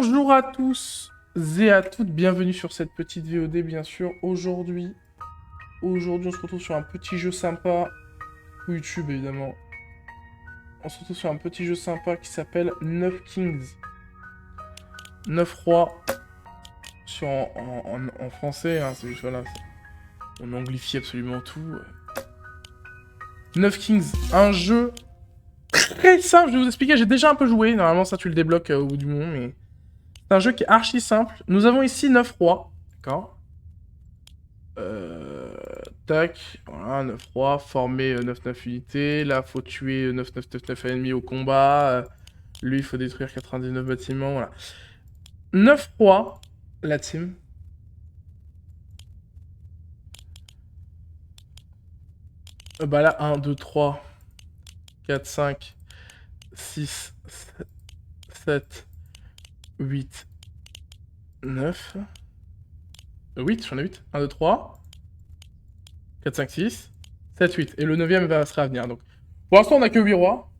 Bonjour à tous et à toutes, bienvenue sur cette petite VOD bien sûr. Aujourd'hui, on se retrouve sur un petit jeu sympa, pour YouTube évidemment. On se retrouve sur un petit jeu sympa qui s'appelle 9 Kings. 9 rois, en français, hein, c'est juste voilà, on anglifie absolument tout. 9 Kings, un jeu très simple, je vais vous expliquer, j'ai déjà un peu joué, normalement ça tu le débloques au bout du moment, mais... C'est un jeu qui est archi simple. Nous avons ici 9 rois, d'accord. Tac, voilà, 9 rois, former 9 unités. Là, faut tuer 9 ennemis au combat. Lui, il faut détruire 99 bâtiments, voilà. 9 rois, la team. Bah là, 1, 2, 3, 4, 5, 6, 7, 8, 9... 8, j'en ai 8. 1, 2, 3, 4, 5, 6, 7, 8. Et le 9ème sera à venir. Donc, pour l'instant, on a que 8 rois.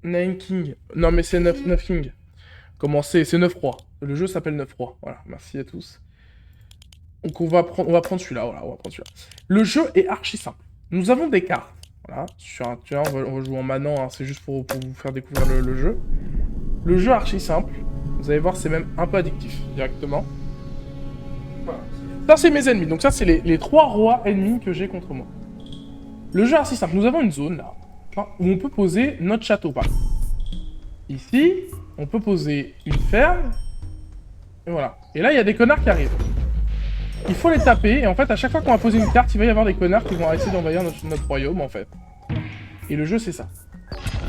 9 King. Non, mais c'est 9 King. Comment c'est 9 rois. Le jeu s'appelle 9 rois. Voilà, merci à tous. Donc, on va prendre celui-là. Voilà, on va prendre celui-là. Le jeu est archi simple. Nous avons des cartes. Voilà, sur un tueur, on va jouer en manant. Hein, c'est juste pour vous faire découvrir le jeu. Le jeu est archi simple. Vous allez voir, c'est même un peu addictif, directement. Voilà. Ça, c'est mes ennemis. Donc ça, c'est les 3 rois ennemis que j'ai contre moi. Le jeu est assez simple. Nous avons une zone, là, où on peut poser notre château. Par exemple. Ici, on peut poser une ferme. Et voilà. Et là, il y a des connards qui arrivent. Il faut les taper. Et en fait, à chaque fois qu'on va poser une carte, il va y avoir des connards qui vont essayer d'envahir notre royaume, en fait. Et le jeu, c'est ça.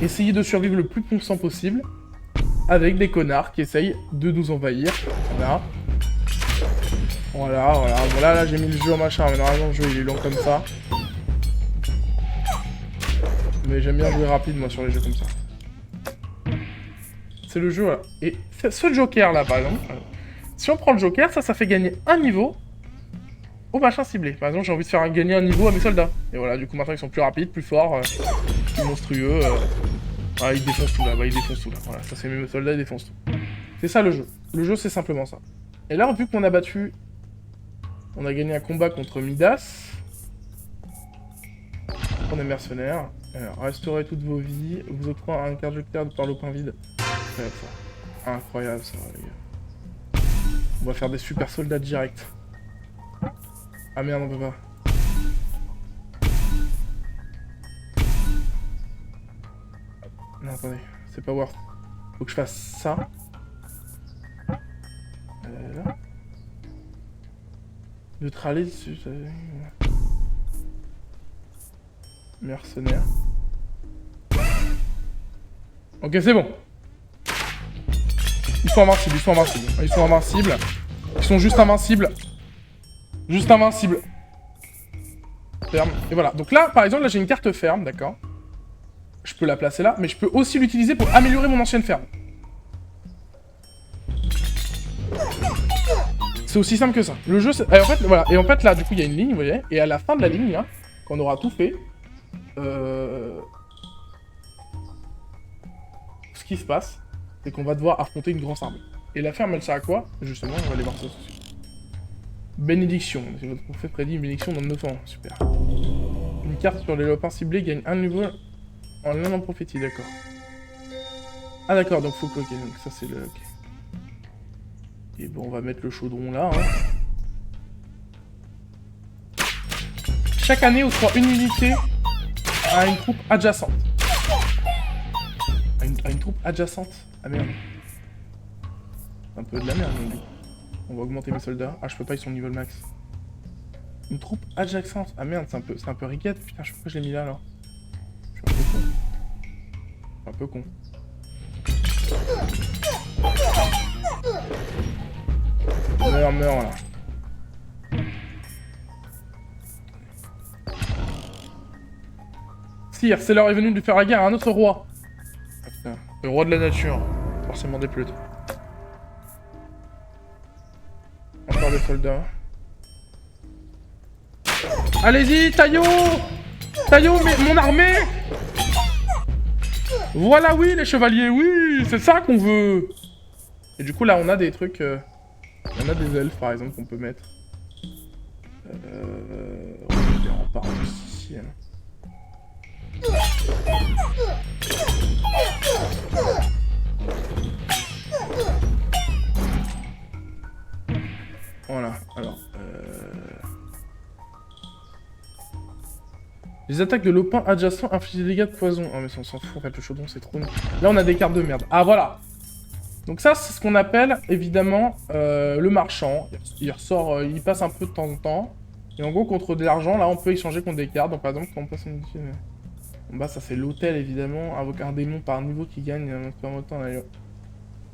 Essayez de survivre le plus constant possible. Avec des connards qui essayent de nous envahir. Voilà. Voilà, là j'ai mis le jeu en machin, mais normalement le jeu il est long comme ça. Mais j'aime bien jouer rapide moi sur les jeux comme ça. C'est le jeu là. Et ce joker là par exemple, si on prend le joker, ça fait gagner un niveau au machin ciblé. Par exemple j'ai envie de faire gagner un niveau à mes soldats. Et voilà, du coup maintenant ils sont plus rapides, plus forts, plus monstrueux. Voilà, ils défoncent tout là, ils défoncent tout là. Voilà, ça c'est mes soldats, ils défoncent tout. C'est ça le jeu. Le jeu c'est simplement ça. Et là vu qu'on a battu... On a gagné un combat contre Midas. On est mercenaires. Alors, restaurez toutes vos vies. Vous octroie un carte joker par le point vide. Incroyable ça. Incroyable ça, les gars. On va faire des super soldats direct. Ah merde, on peut pas. Non, attendez. C'est pas worth. Faut que je fasse ça. Là. Neutralise... Mercenaires. Ok, c'est bon. Ils sont invincibles, ils sont invincibles. Ils sont invincibles. Ils sont juste invincibles. Juste invincibles. Ferme. Et voilà. Donc là, par exemple, là j'ai une carte ferme, d'accord. Je peux la placer là, mais je peux aussi l'utiliser pour améliorer mon ancienne ferme. C'est aussi simple que ça. Le jeu, c'est... en fait, voilà. Et en fait, là, du coup, il y a une ligne, vous voyez. Et à la fin de la ligne, là, quand on aura tout fait, ce qui se passe, c'est qu'on va devoir affronter une grosse armée. Et la ferme, elle sert à quoi? Justement, on va aller voir ça tout de suite. Bénédiction. Si votre prophète prédit une bénédiction dans 9 ans. Super. Une carte sur les lopins ciblés gagne un niveau en l'un en prophétie, d'accord. Ah, d'accord, donc faut que... Ok, donc ça, c'est le... Okay. Et bon, on va mettre le chaudron là. Hein. Chaque année, octroie une unité à une troupe adjacente. À une troupe adjacente. Ah merde. C'est un peu de la merde, donc. On va augmenter mes soldats. Ah, je peux pas, ils sont niveau max. Une troupe adjacente. Ah merde, c'est un peu riquette. Putain, je sais pas pourquoi je l'ai mis là alors. Je suis un peu con. Meurs là. Sire, c'est l'heure est venue de faire la guerre à un autre roi. Le roi de la nature. Forcément des pleutes. Encore des soldats. Allez-y, Taillot! Taillot, mais mon armée! Voilà, oui, les chevaliers, oui, c'est ça qu'on veut. Et du coup, là, on a des trucs... On a des elfes, par exemple, qu'on peut mettre. On peut des remparts ici, hein. Voilà, alors... Les attaques de lopins adjacents infligent des dégâts de poison. Ah mais ça, on s'en fout, en fait, le chaudron, c'est trop... Là, on a des cartes de merde. Ah, voilà. Donc ça, c'est ce qu'on appelle, évidemment, le marchand. Il ressort, il passe un peu de temps en temps. Et en gros, contre de l'argent, là, on peut échanger contre des cartes. Donc par exemple, quand on passe une... En bas, ça c'est l'hôtel, évidemment. Invoquer un démon par niveau qui gagne un temps.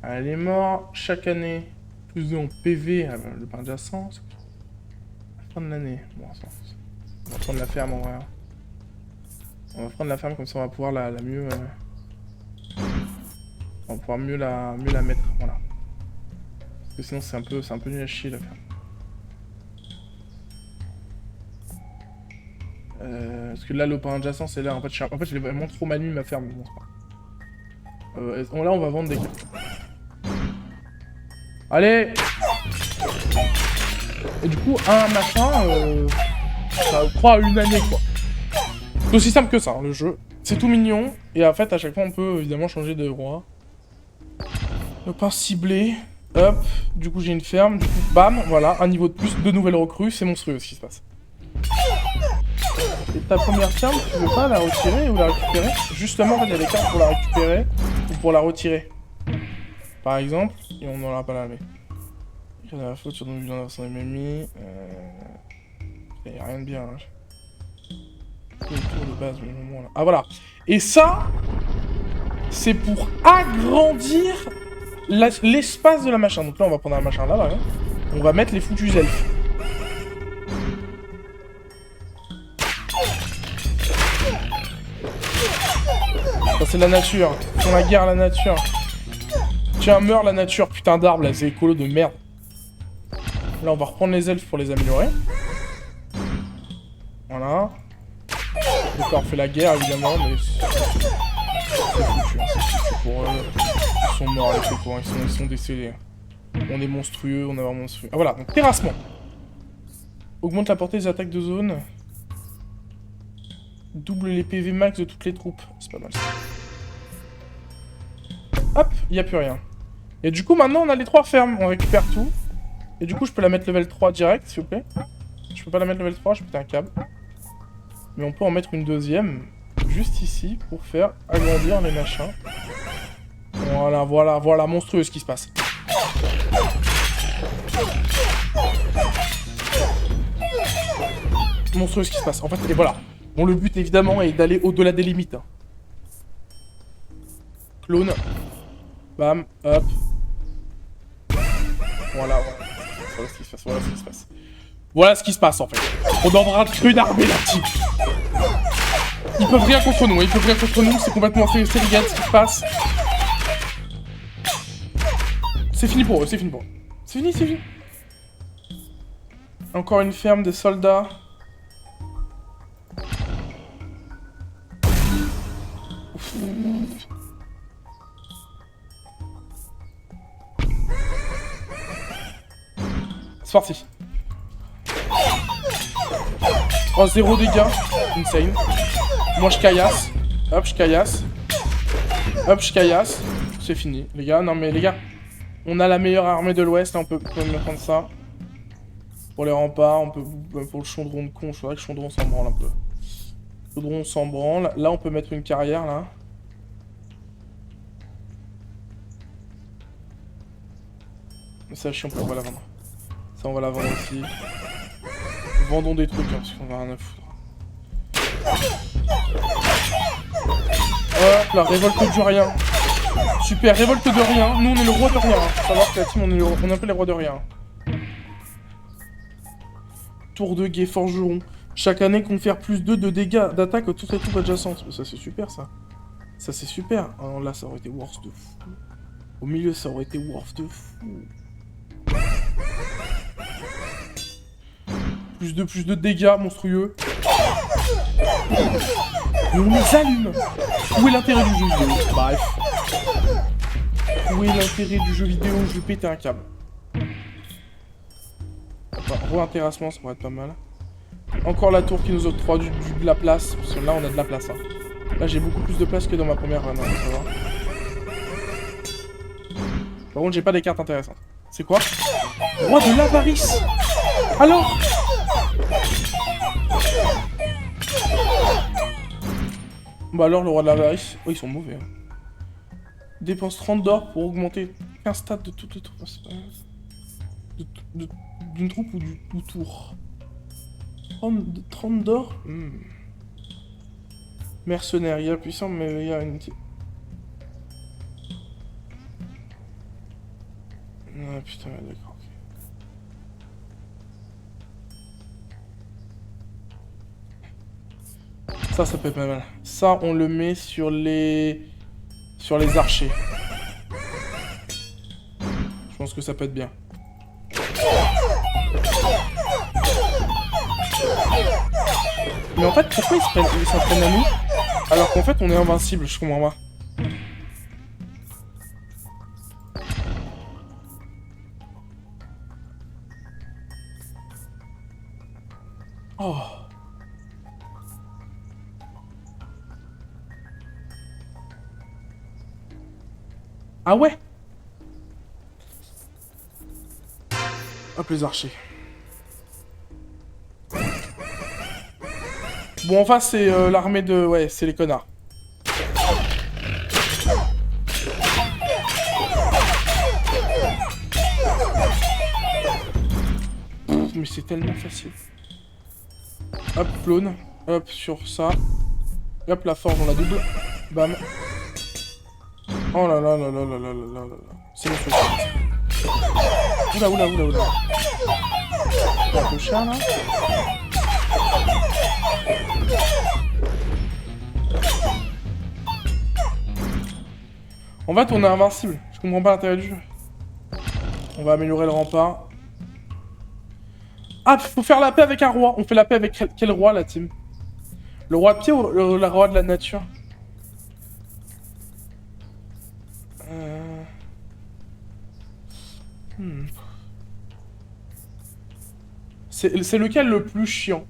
Elle est morte. Chaque année, plus 2 en PV. Le pain adjacent. Fin de l'année. Bon, ça, on va prendre la ferme, en vrai. On va prendre la ferme, comme ça, on va pouvoir la mieux... On va pouvoir mieux la mettre, voilà. Parce que sinon, c'est un peu nul à chier, la ferme. Parce que là, le pain adjacent, c'est là. En fait, je l'ai vraiment trop mal mis, ma ferme. Bon, c'est pas... là, on va vendre des cartes. Allez! Et du coup, un machin, ça croit à une année, quoi. C'est aussi simple que ça, hein, le jeu. C'est tout mignon. Et en fait, à chaque fois, on peut évidemment changer de roi. Le pain ciblé. Hop. Du coup, j'ai une ferme. Du coup, bam. Voilà, un niveau de plus. 2 nouvelles recrues. C'est monstrueux ce qui se passe. Et ta première ferme, tu veux pas la retirer ou la récupérer? Justement, en fait, il y a des cartes pour la récupérer ou pour la retirer. Par exemple, et on n'en aura pas la mais. Il y a la faute sur nos vilains dans son ennemi. Il n'y a rien de bien. Hein. Le tour de base, mais au moment là. Ah voilà. Et ça, c'est pour agrandir l'espace de la machin. Donc là, on va prendre un machin là, hein. On va mettre les foutus elfes. Ça, c'est la nature. Ils la guerre à la nature. Tiens, meurs la nature, putain d'arbre, là, c'est écolo de merde. Là, on va reprendre les elfes pour les améliorer. Voilà. Donc là, on fait la guerre, évidemment, mais c'est foutu, hein, c'est foutu pour eux. Ils sont morts, les copains, ils sont décédés. On est monstrueux, on est vraiment monstrueux. Ah voilà, donc terrassement. Augmente la portée des attaques de zone. Double les PV max de toutes les troupes. C'est pas mal ça. Hop, il n'y a plus rien. Et du coup, maintenant, on a les 3 fermes. On récupère tout. Et du coup, je peux la mettre level 3 direct, s'il vous plaît. Je peux pas la mettre level 3, je peux péter un câble. Mais on peut en mettre une deuxième, juste ici, pour faire agrandir les machins. Voilà, voilà, voilà, monstrueux ce qui se passe. Monstrueux ce qui se passe. En fait, et voilà. Bon, le but, évidemment, est d'aller au-delà des limites. Hein. Clone. Bam, hop. Voilà, voilà. Voilà ce qui se passe, voilà ce qui se passe. Voilà ce qui se passe, en fait. On est en train de créer une armée, là, type. Ils peuvent rien contre nous, ils peuvent rien contre nous, c'est complètement sérigal ce qui se passe. C'est fini pour eux, c'est fini pour eux. C'est fini, c'est fini. Encore une ferme de soldats. C'est parti. Oh, 0 dégâts. Insane. Moi, je caillasse. Hop, je caillasse. Hop, je caillasse. C'est fini, les gars. Non, mais les gars, on a la meilleure armée de l'Ouest. On peut me prendre ça. Pour les remparts, on peut... Pour le chaudron de con, je voudrais que le chaudron s'en branle un peu. Le chaudron s'en branle. Là, on peut mettre une carrière, là. Mais ça, chiant, on va la vendre. Ça, on va la vendre aussi. Vendons des trucs, hein, parce qu'on va rien à foutre. Hop, la révolte du rien. Super, révolte de rien. Nous, on est le roi de rien. Faut savoir que la team, on est un peu les rois de rien. Tour de guet, forgeron. Chaque année, confère plus 2 de dégâts d'attaque à toutes les troupes adjacentes. Ça, c'est super, ça. Ça, c'est super. Ah non, là, ça aurait été worth de fou. Au milieu, ça aurait été worth de fou. Plus de dégâts monstrueux. Mais on les allume. Où est l'intérêt du jeu vidéo? Bref. Où est l'intérêt du jeu vidéo? Je vais péter un câble. Re-intéressement, ça pourrait être pas mal. Encore la tour qui nous octroie de la place. Parce que là, on a de la place. Hein. Là, j'ai beaucoup plus de place que dans ma première run. Hein, ça va. Par contre, j'ai pas des cartes intéressantes. C'est quoi? Roi de l'avarice. Alors? Bah alors, le roi de l'avarice... Oh, ils sont mauvais. Hein. Dépense 30 d'or pour augmenter 15 stats de toutes les troupes. D'une troupe ou du tour. 30 d'or Mercenaire, il y a puissant, mais il y a une... Ah putain, d'accord. Ça peut être pas mal. Ça, on le met sur les archers. Je pense que ça peut être bien. Mais en fait, pourquoi ils s'en prennent à nous alors qu'en fait, on est invincible, je comprends pas. Oh. Ah ouais. Hop les archers. Bon, enfin, c'est l'armée de... Ouais, c'est les connards. Mais c'est tellement facile. Hop, clone. Hop, sur ça. Hop, la forge, on la double. Bam. Oh là là là là là là là là là. C'est le feu. Oula, oula, oula, oula. Un peu cher, là. En fait, on est invincible. Je comprends pas l'intérêt du jeu. On va améliorer le rempart. Ah, faut faire la paix avec un roi. On fait la paix avec quel roi, la team? Le roi de pied ou le roi de la nature? C'est lequel le plus chiant?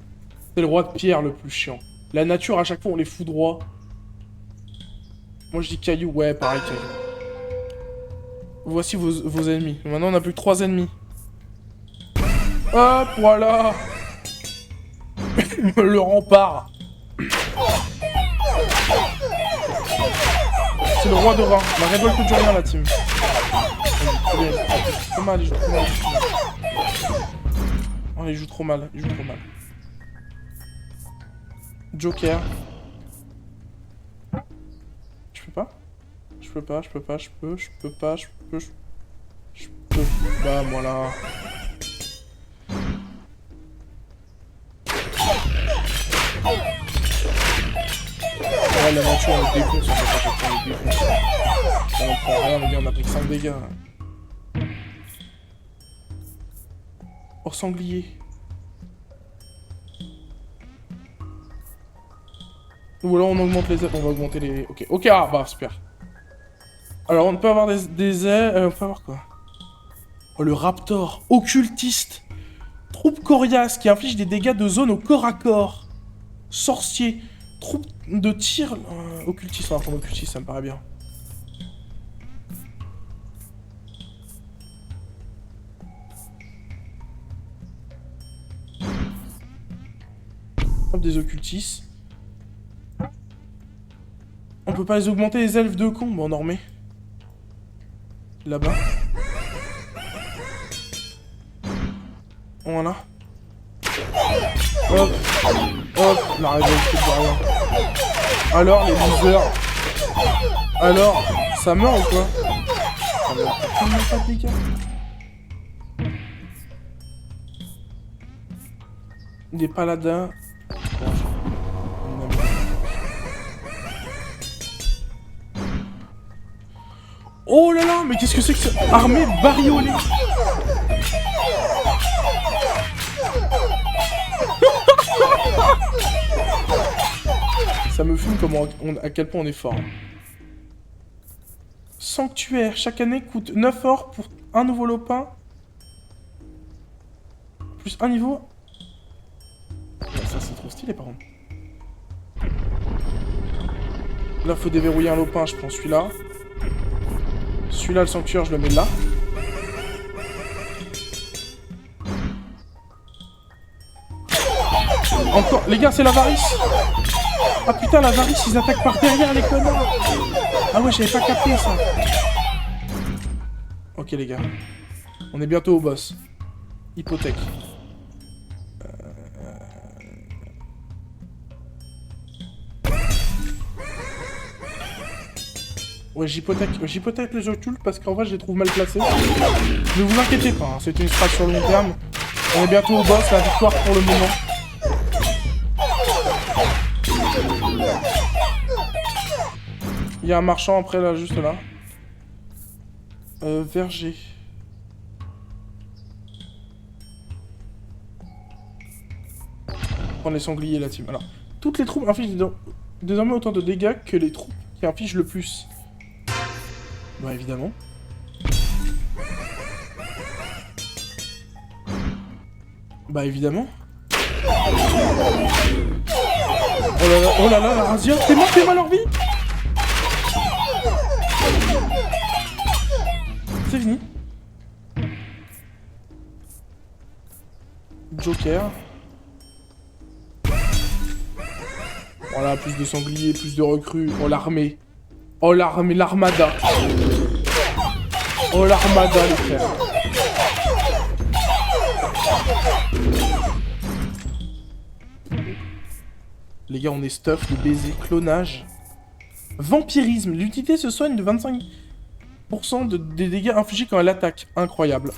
C'est le roi de pierre le plus chiant. La nature, à chaque fois, on les foudroie. Moi, je dis caillou. Ouais, pareil, caillou. Voici vos ennemis. Maintenant, on n'a plus que 3 ennemis. Hop, voilà. Le rempart. C'est le roi de Rhin. La révolte du rien, la team. Il joue trop mal, il joue trop mal. Oh, il joue trop mal, il joue trop mal. Joker. Je peux pas? Je peux pas, je peux pas, je peux pas, je peux... Bah, voilà. Ouais, l'aventure, on le défonce, on le défonce. On prend rien, les gars, on a pris 5 dégâts. Hors sanglier. Ou alors on augmente les ailes, on va augmenter les... Ok, ok, ah bah super. Alors on peut avoir des ailes, on peut avoir quoi? Oh le raptor, occultiste. Troupe coriace qui inflige des dégâts de zone au corps à corps. Sorcier. Troupe de tir... occultiste, on va prendre occultiste, ça me paraît bien. Hop, des occultistes. On peut pas les augmenter les elfes de con? Bon, on en remet. Là-bas. Voilà. Hop. Hop. La révolte de rien. Alors, les losers. Alors, ça meurt ou quoi? Ça meurt pas de dégâts. Des paladins. Oh là là, mais qu'est-ce que c'est que cette armée bariolée? Ça me fume à quel point on est fort. Sanctuaire, chaque année coûte 9 or pour un nouveau lopin. Plus un niveau. Ouais, ça c'est trop stylé par contre. Là faut déverrouiller un lopin, je prends celui-là. Celui-là, le sanctuaire, je le mets là. Encore, les gars, c'est l'avarice. Ah putain, l'avarice, ils attaquent par derrière, les connards. Ah ouais, j'avais pas capté ça. Ok, les gars. On est bientôt au boss. Hypothèque. Ouais, j'hypothèque les occultes parce qu'en vrai, je les trouve mal placés. Ne vous inquiétez pas, hein, c'est une strat sur le long terme. On est bientôt au boss, la victoire pour le moment. Il y a un marchand après, là, juste là. Verger. Prendre les sangliers, la team. Alors, toutes les troupes infligent désormais autant de dégâts que les troupes qui infligent le plus. Bah, évidemment. Bah, évidemment. Oh là là, la razzia. T'es mort leur vie. C'est fini. Joker. Voilà, plus de sangliers, plus de recrues. Oh, l'armée. Oh, l'armée, l'armada. Oh, l'armada, les frères. Les gars, on est stuff, de baiser, clonage. Vampirisme. L'utilité se soigne de 25% des dégâts infligés quand elle attaque. Incroyable.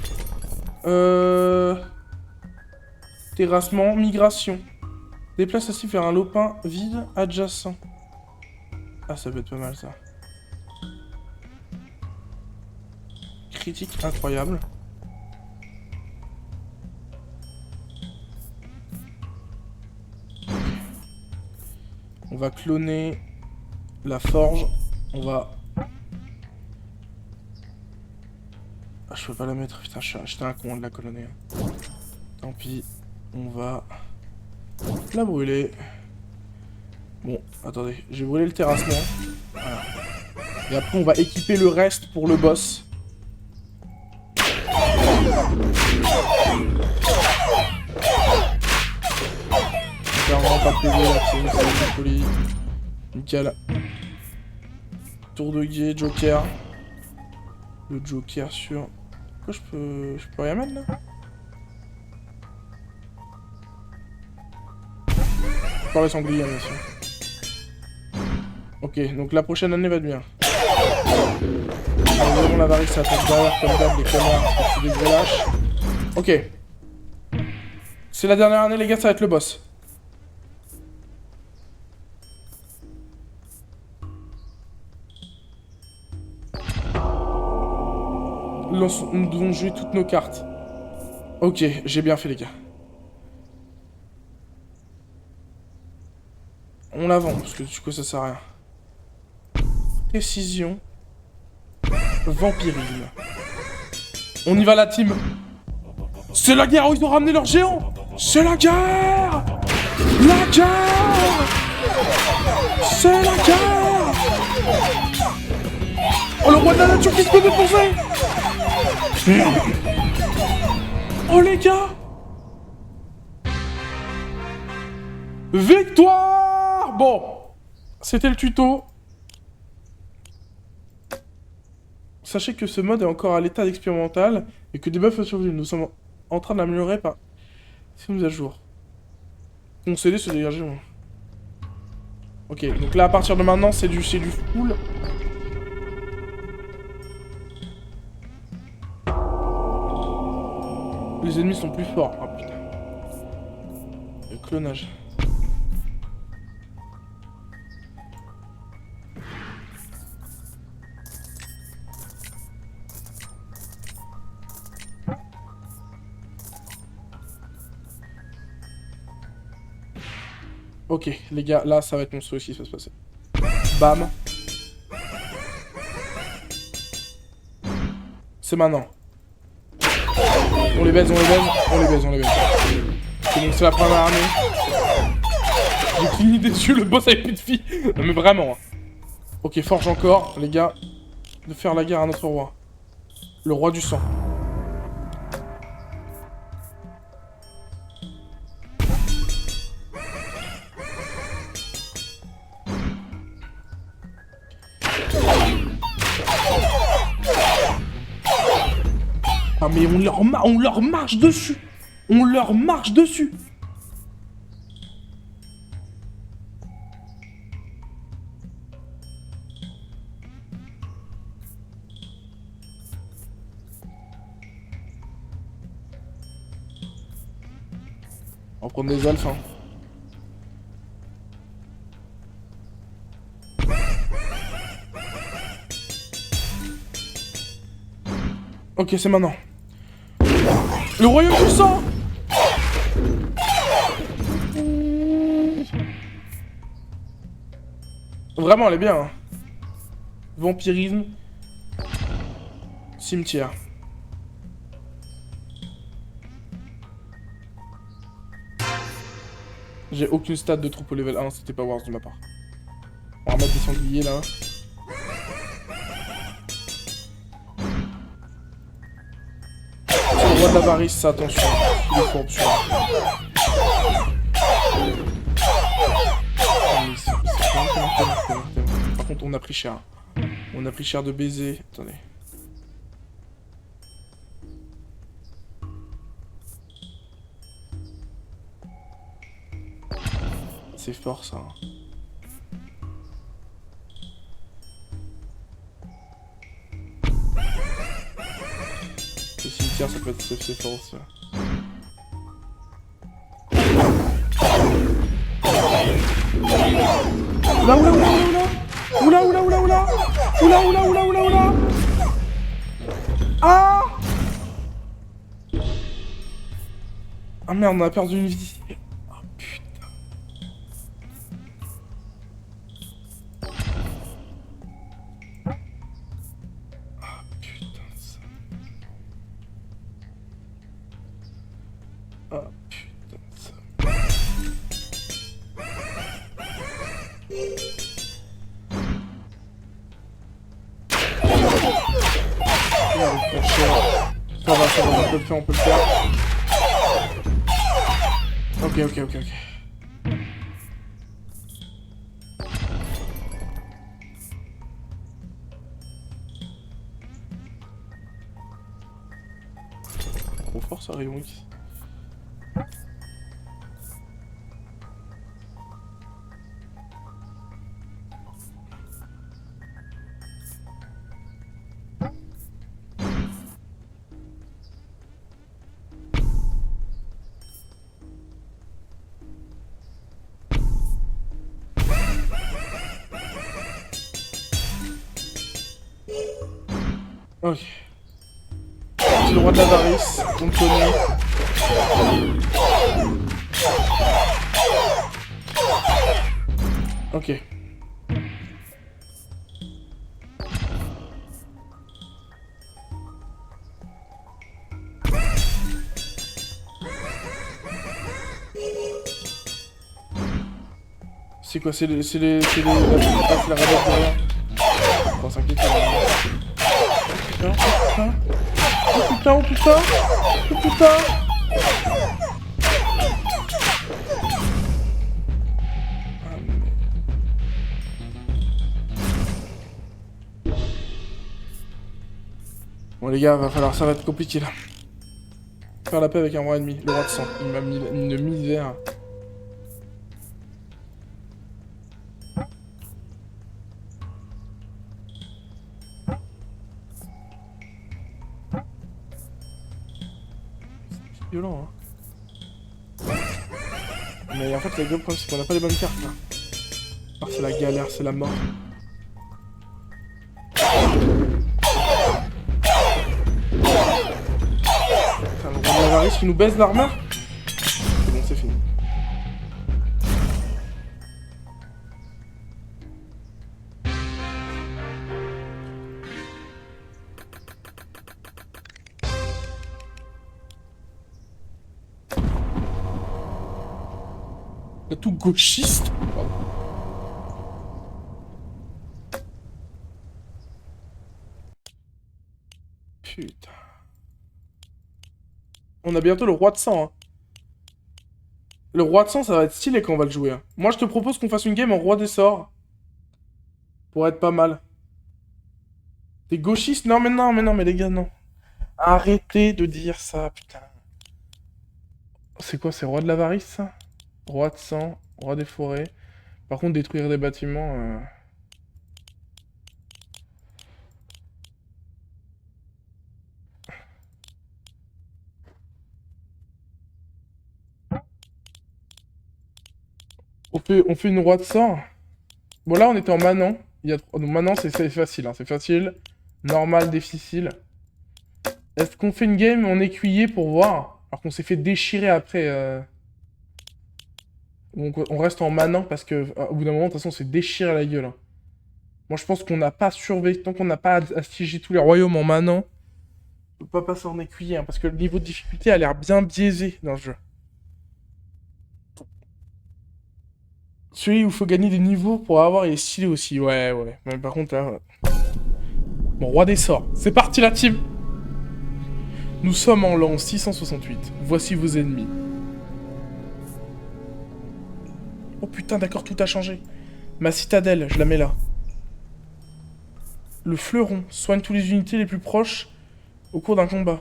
Terrassement, migration. Déplace ainsi vers un lopin vide adjacent. Ah, ça peut être pas mal, ça. Critique incroyable. On va cloner la forge. On va... Ah, je peux pas la mettre. Putain, j'étais un con de la cloner. Tant pis. On va la brûler. Bon, attendez. J'ai brûlé le terrassement. Voilà. Et après, on va équiper le reste pour le boss. Vraiment pas de PV là, c'est poli. Nickel. Tour de guet, Joker. Le Joker sur... Pourquoi je peux rien mettre là? Par les sangliers, bien sûr. Ok, donc la prochaine année va être bien. Vraiment l'avarice, ça attaque derrière comme d'hab, les connards, parce que c'est des gros lâches. Ok. C'est la dernière année, les gars, ça va être le boss. Nous devons jouer toutes nos cartes. Ok, j'ai bien fait, les gars. On la vend, parce que du coup, ça sert à rien. Précision. Vampirisme. On y va, la team. C'est la guerre où ils ont ramené leurs géants. C'est la guerre. La guerre. C'est la guerre. Oh, le roi de la nature qui se peut défoncer. Oh, les gars. Victoire. Bon. C'était le tuto. Sachez que ce mode est encore à l'état expérimental et que des bugs sont survenus. Nous sommes en train de l'améliorer par... ces mises à jour. Concéder se dégager. Ok, donc là à partir de maintenant c'est du full. Les ennemis sont plus forts. Ah putain. Le clonage. Ok, les gars, là, ça va être monstrueux ce qui va se passer. Bam. C'est maintenant. On les baise, on les baise, on les baise, on les baise. C'est bon, c'est la première armée. J'ai qu'une idée dessus, le boss avec plus de filles. Non mais vraiment. Ok, forge encore, les gars. De faire la guerre à notre roi. Le roi du sang. Ah mais on leur marche dessus. On leur marche dessus. On va prendre des alphes, hein. Ok, c'est maintenant. Le royaume du sang. Vraiment, elle est bien. Hein. Vampirisme. Cimetière. J'ai aucune stat de troupe au level 1, c'était pas Wars de ma part. On va mettre des sangliers là. C'est le roi de l'avarice, ça, attention. Il est fort dessus. Par contre, on a pris cher. On a pris cher de baiser. Attendez. C'est fort ça. Le cimetière, ça peut être c'est fort aussi. Oula oula oula oula oula oula oula oula oula oula oula oula. Ah. Ah merde, on a perdu une vie. Ça va, on peut le faire, on peut le faire. Ok. Trop fort ça, Rayon X. Ok. C'est le roi de l'avarice, donc Tony. Ok. C'est quoi? C'est la rabbette derrière. Bon, s'inquiète. Oh putain. Bon les gars, ça va être compliqué là. Faire la paix avec un roi ennemi, le roi de sang. Il m'a mis une misère. Violent, hein. Mais en fait, le gros problème, c'est qu'on n'a pas les bonnes cartes, là. Ah, c'est la galère, c'est la mort. Putain, le roi de l'avarice qui nous baisse l'armure. C'est bon, c'est fini. Tout gauchiste. Putain. On a bientôt le roi de sang, hein. Le roi de sang, ça va être stylé quand on va le jouer, hein. Moi, je te propose qu'on fasse une game en roi des sorts. Pour être pas mal. T'es gauchiste? Non, mais non, mais les gars, non. Arrêtez de dire ça, putain. C'est quoi, c'est roi de l'avarice, ça? Roi de sang, roi des forêts. Par contre, détruire des bâtiments... On fait une roi de sang. Bon, là, on était en Manon. Donc, maintenant, c'est facile, hein. C'est facile. Normal, difficile. Est-ce qu'on fait une game en écuyer pour voir? Alors qu'on s'est fait déchirer après. On reste en Manon parce que au bout d'un moment, de toute façon, on s'est déchiré la gueule, hein. Moi, je pense qu'on n'a pas survécu. Tant qu'on n'a pas assiégé tous les royaumes en Manon, on peut pas passer en écuyer, hein, parce que le niveau de difficulté a l'air bien biaisé dans le jeu. Celui où il faut gagner des niveaux pour avoir, il est stylé aussi. Ouais. Mais par contre, là... Bon, roi des sorts. C'est parti, la team. Nous sommes en l'an 668. Voici vos ennemis. Oh putain, d'accord, tout a changé. Ma citadelle, je la mets là. Le fleuron soigne toutes les unités les plus proches au cours d'un combat.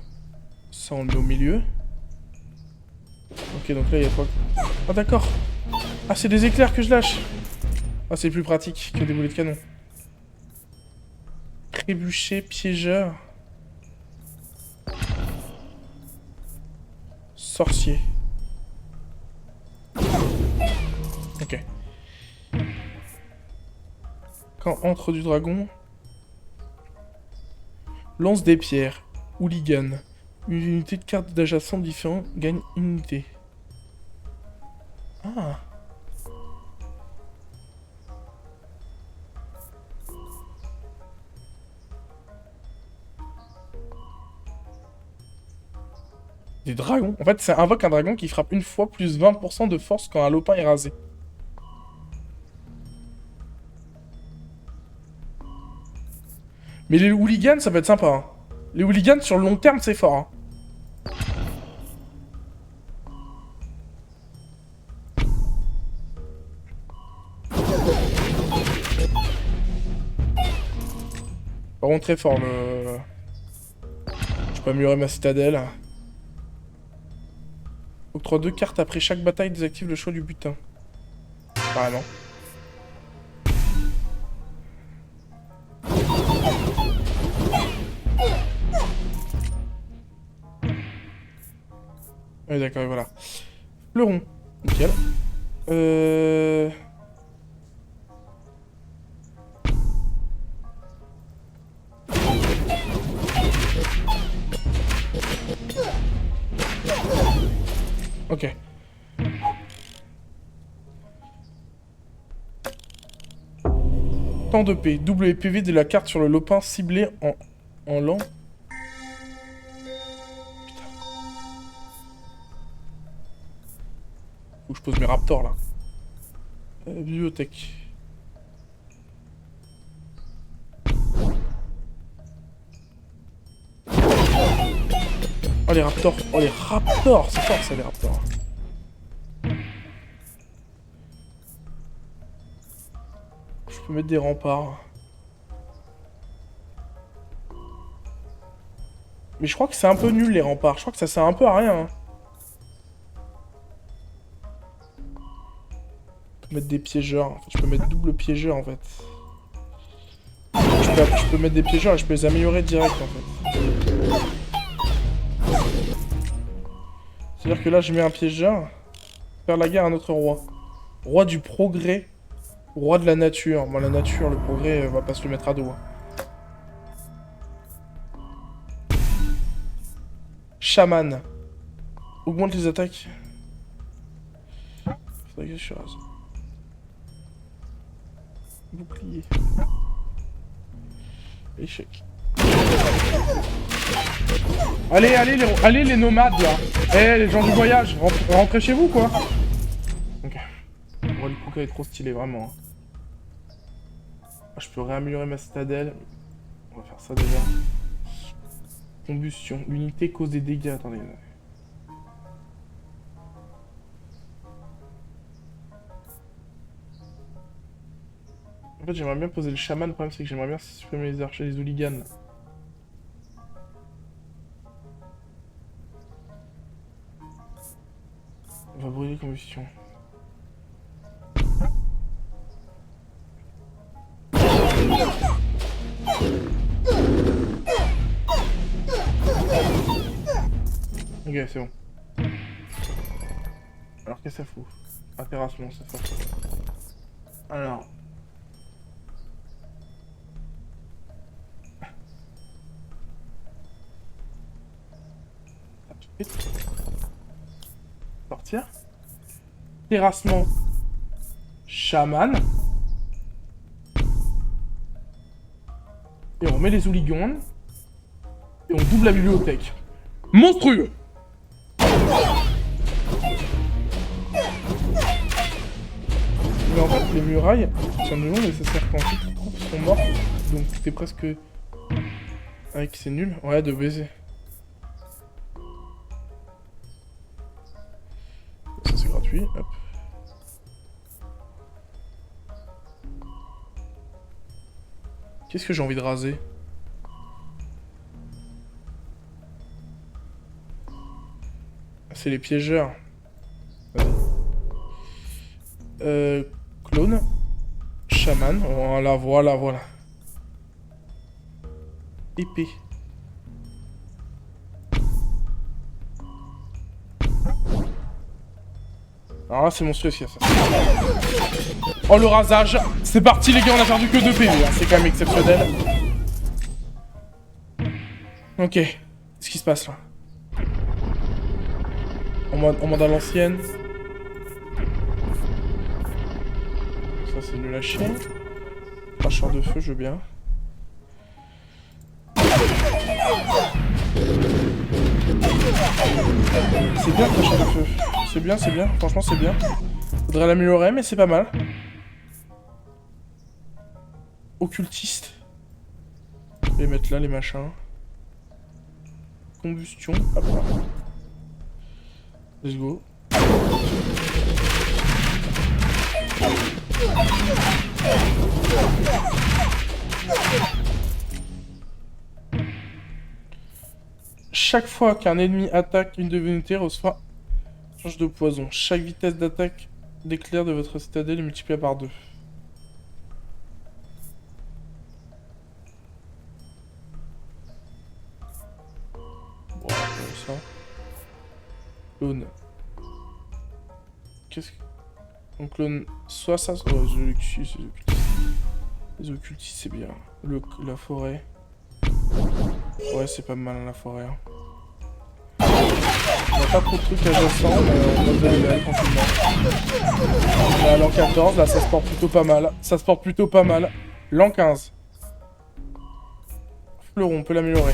Ça, on le met au milieu. Ok, donc là, il y a quoi? Ah, d'accord. Ah, c'est des éclairs que je lâche. Ah, c'est plus pratique que des boulets de canon. Trébuchet, piégeur. Sorcier. Ok. Quand entre du dragon. Lance des pierres. Hooligan. Une unité de cartes d'adjacents différents gagne une unité. Ah. Des dragons. En fait, c'est invoque un dragon qui frappe une fois plus 20% de force quand un lopin est rasé. Mais les hooligans, ça peut être sympa, hein. Les hooligans, sur le long terme, c'est fort, hein. Par contre, très fort, le... Je peux améliorer ma citadelle. Octroie 2 cartes après chaque bataille, désactive le choix du butin. Carrément. Ouais, d'accord, voilà. Fleuron. Nickel. Ok. Temps de paix. Double les PV de la carte sur le lopin ciblé en lent. Putain. Faut que je pose mes raptors là. Bibliothèque. Oh les raptors. Oh les raptors. C'est fort ça les raptors. Je peux mettre des remparts. Mais je crois que c'est un peu nul les remparts. Je crois que ça sert un peu à rien, hein. Je peux mettre des piégeurs. En fait, je peux mettre double piégeur en fait. Je peux mettre des piégeurs et je peux les améliorer direct en fait. C'est-à-dire que là je mets un piégeur. Faire la guerre à notre roi. Roi du progrès. Roi de la nature. Moi la nature, le progrès, on va pas se le mettre à dos, hein. Chaman. Augmente les attaques. Faudrait que je rase. Bouclier. Échec. Allez les nomades là. Eh les gens du voyage, rentrez chez vous quoi. Ok. elle est trop stylée, vraiment. Ah, je peux réaméliorer ma citadelle. On va faire ça déjà. Combustion. L'unité cause des dégâts. Attendez. En fait, j'aimerais bien poser le chaman. Le problème, c'est que j'aimerais bien supprimer les archers, les hooligans. On va brûler combustion. Ok, c'est bon. Alors, qu'est-ce que ça fout? Un terrassement, ça fait. Alors. Sortir. Terrassement. Chaman. Et on met les hooligans. Et on double la bibliothèque. Monstrueux! Mais en fait, les murailles tiennent de long, mais ça sert quand toutes les troupes sont mortes. Donc t'es presque... Avec c'est nul. Ouais, de baiser. Ça c'est gratuit. Hop. Qu'est-ce que j'ai envie de raser? C'est les piégeurs. Clone. Chaman. Voilà, voilà, voilà. Épée. Alors là, c'est monstrueux ce qu'il y a ça. Oh, le rasage. C'est parti, les gars, on a perdu que 2 PV. Hein. C'est quand même exceptionnel. Ok. Qu'est-ce qui se passe là? En mode à l'ancienne. Ça, c'est nul à chier. Cracheur de feu, je veux bien. C'est bien, cracheur de feu. C'est bien, c'est bien. Franchement, c'est bien. Faudrait l'améliorer, mais c'est pas mal. Occultiste. Les mettre là, les machins. Combustion. Hop là. Let's go. Chaque fois qu'un ennemi attaque une divinité, reçoit un charge de poison. Chaque vitesse d'attaque d'éclair de votre citadelle est multipliée par 2. Bon, ça. Clone. Qu'est-ce que... On clone soit ça, soit... Oh, les occultistes. Les occultistes, c'est bien. La forêt. Ouais, c'est pas mal la forêt. Hein. Il n'y a pas trop de trucs adjacents, mais on va de level tranquillement. On est à l'an 14, là ça se porte plutôt pas mal. Ça se porte plutôt pas mal. L'an 15. Fleuron, on peut l'améliorer.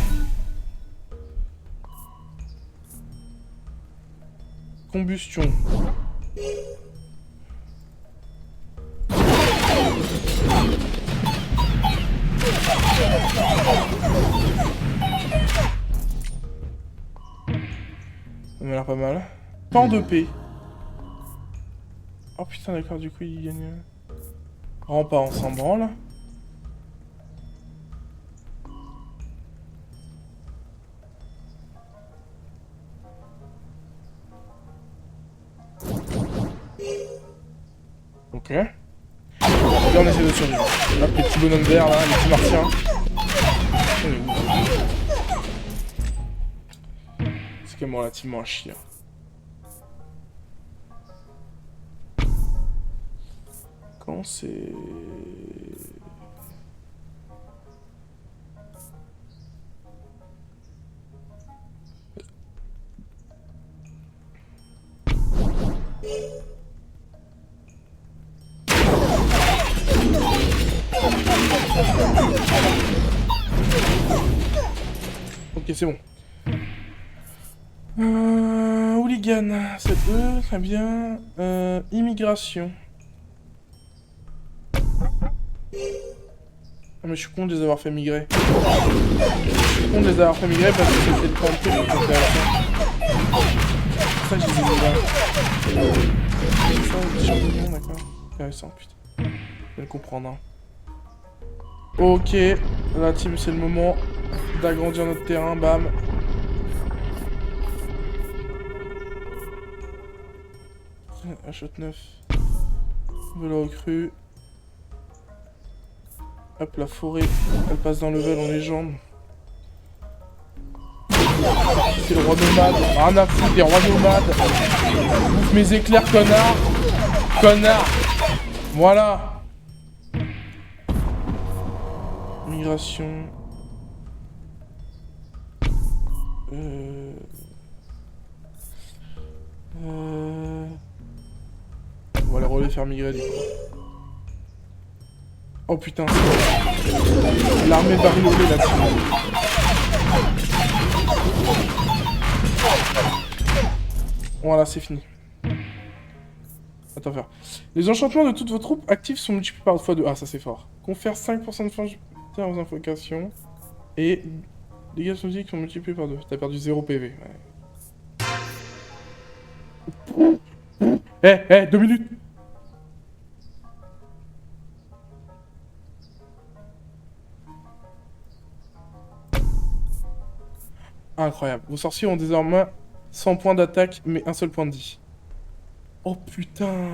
Combustion. Ça m'a l'air pas mal. Pan de paix. Oh putain, d'accord, du coup il gagne. Rempart, on s'en branle. Ok. Là on essaie de survivre. Là, les petits bonhommes verts là, les petits martiens. C'est quand même relativement à chier. Quand c'est... Ok, c'est bon. Hooligan, c'est eux, très bien. Immigration. Ah mais je suis con de les avoir fait migrer. Je suis con de les avoir fait migrer parce que c'était le temps de paix que c'était à la fin. C'est ça que je les ai mis là. C'est ça, les champignons, d'accord. Intéressant, putain. Je vais le comprendre, hein. Ok, la team, c'est le moment d'agrandir notre terrain, bam. Achète 9. Nouvelle recrue. Hop, la forêt, elle passe d'un level en légende. C'est le roi nomade. Rien à foutre des rois nomades. Bouffe mes éclairs, connard. Connard. Voilà. Migration. On va les relais faire migrer du coup. Oh putain, c'est l'armée bariolée là-dessus. Voilà, c'est fini. Attends, faire. Les enchantements de toutes vos troupes actives sont multipliés par x2. Ah, ça c'est fort. Confère 5% de force aux invocations. Et dégâts physiques sont multipliés par 2. T'as perdu 0 PV. Ouais. 2 minutes. Incroyable. Vos sorciers ont désormais 100 points d'attaque, mais un seul point de vie. Oh putain.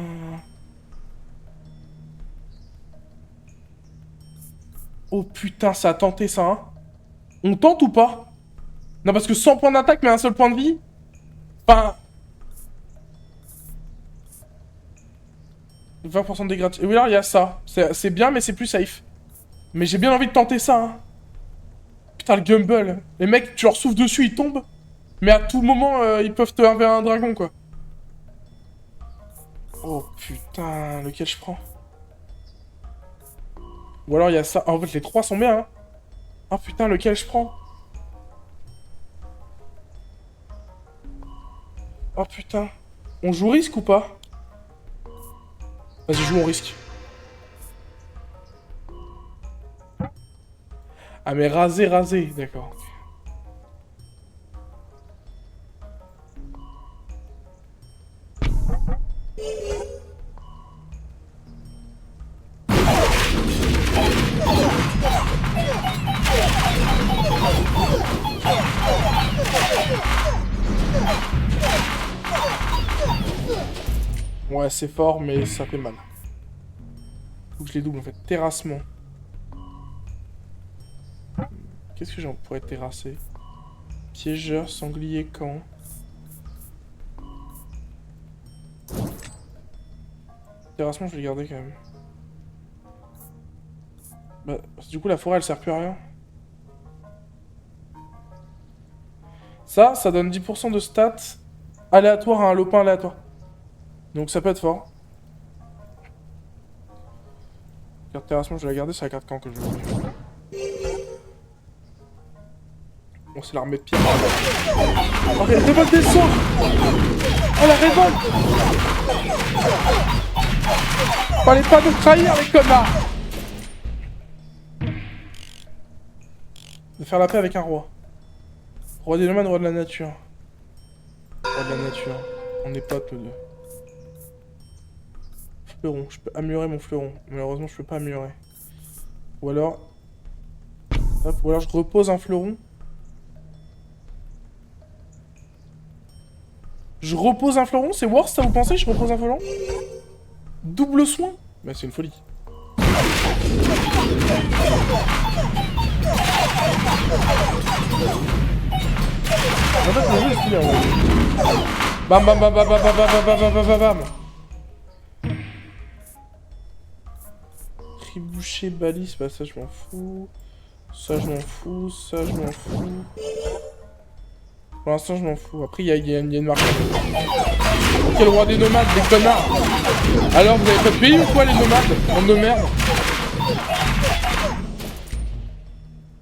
Oh putain, ça a tenté ça, hein. On tente ou pas? Non, parce que 100 points d'attaque, mais un seul point de vie. Enfin... 20% de dégâts. Et oui, là, il y a ça. C'est bien, mais c'est plus safe. Mais j'ai bien envie de tenter ça, hein. Putain, le Gumble. Les mecs, tu leur souffles dessus, ils tombent. Mais à tout moment, ils peuvent te enlever un dragon, quoi. Oh putain, lequel je prends? Ou alors il y a ça. En fait, les trois sont bien, hein. Oh putain, lequel je prends? Oh putain. On joue risque ou pas? Vas-y, joue en risque. Ah mais raser, d'accord. Ouais, c'est fort, mais ça fait mal. Faut que je les double en fait. Terrassement. Qu'est-ce que j'en pourrais terrasser? Piégeur, sanglier, camp. Terrassement, je vais le garder quand même. Bah, du coup, la forêt, elle sert plus à rien. Ça donne 10% de stats aléatoires à un lopin aléatoire. Donc ça peut être fort. Carte terrassement, je vais la garder, c'est la carte camp que je veux. Bon, c'est l'armée de pierre. Oh, révolte des sauts. Oh, la révolte. Fallait pas nous trahir, les connards. De faire la paix avec un roi. Roi des nomades, roi de la nature. Roi de la nature. On est potes, les deux. Fleuron. Je peux améliorer mon fleuron. Malheureusement, je peux pas améliorer. Ou alors... Hop, ou alors je repose un fleuron. Je repose un fleuron, c'est worse, ça vous pensez? Je repose un fleuron? Double soin? Bah c'est une folie. En fait, le jeu est stylé, en vrai. Bam bam bam bam bam bam bam bam bam bam bam bam. Triboucher, balise, bah ça je m'en fous. Ça je m'en fous, ça je m'en fous. Pour l'instant je m'en fous. Après il y a une marque. Ok, le roi des nomades, des connards. Alors vous avez pas de pays ou quoi les nomades? Bande de merde.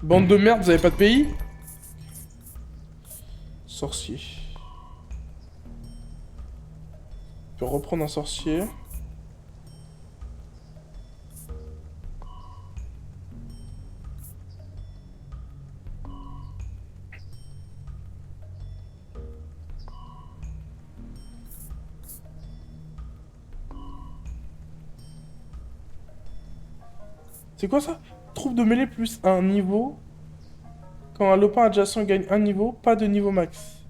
Bande de merde, vous avez pas de pays? Sorcier. Je peux reprendre un sorcier. C'est quoi ça? Troupe de mêlée plus un niveau. Quand un lopin adjacent gagne un niveau, pas de niveau max.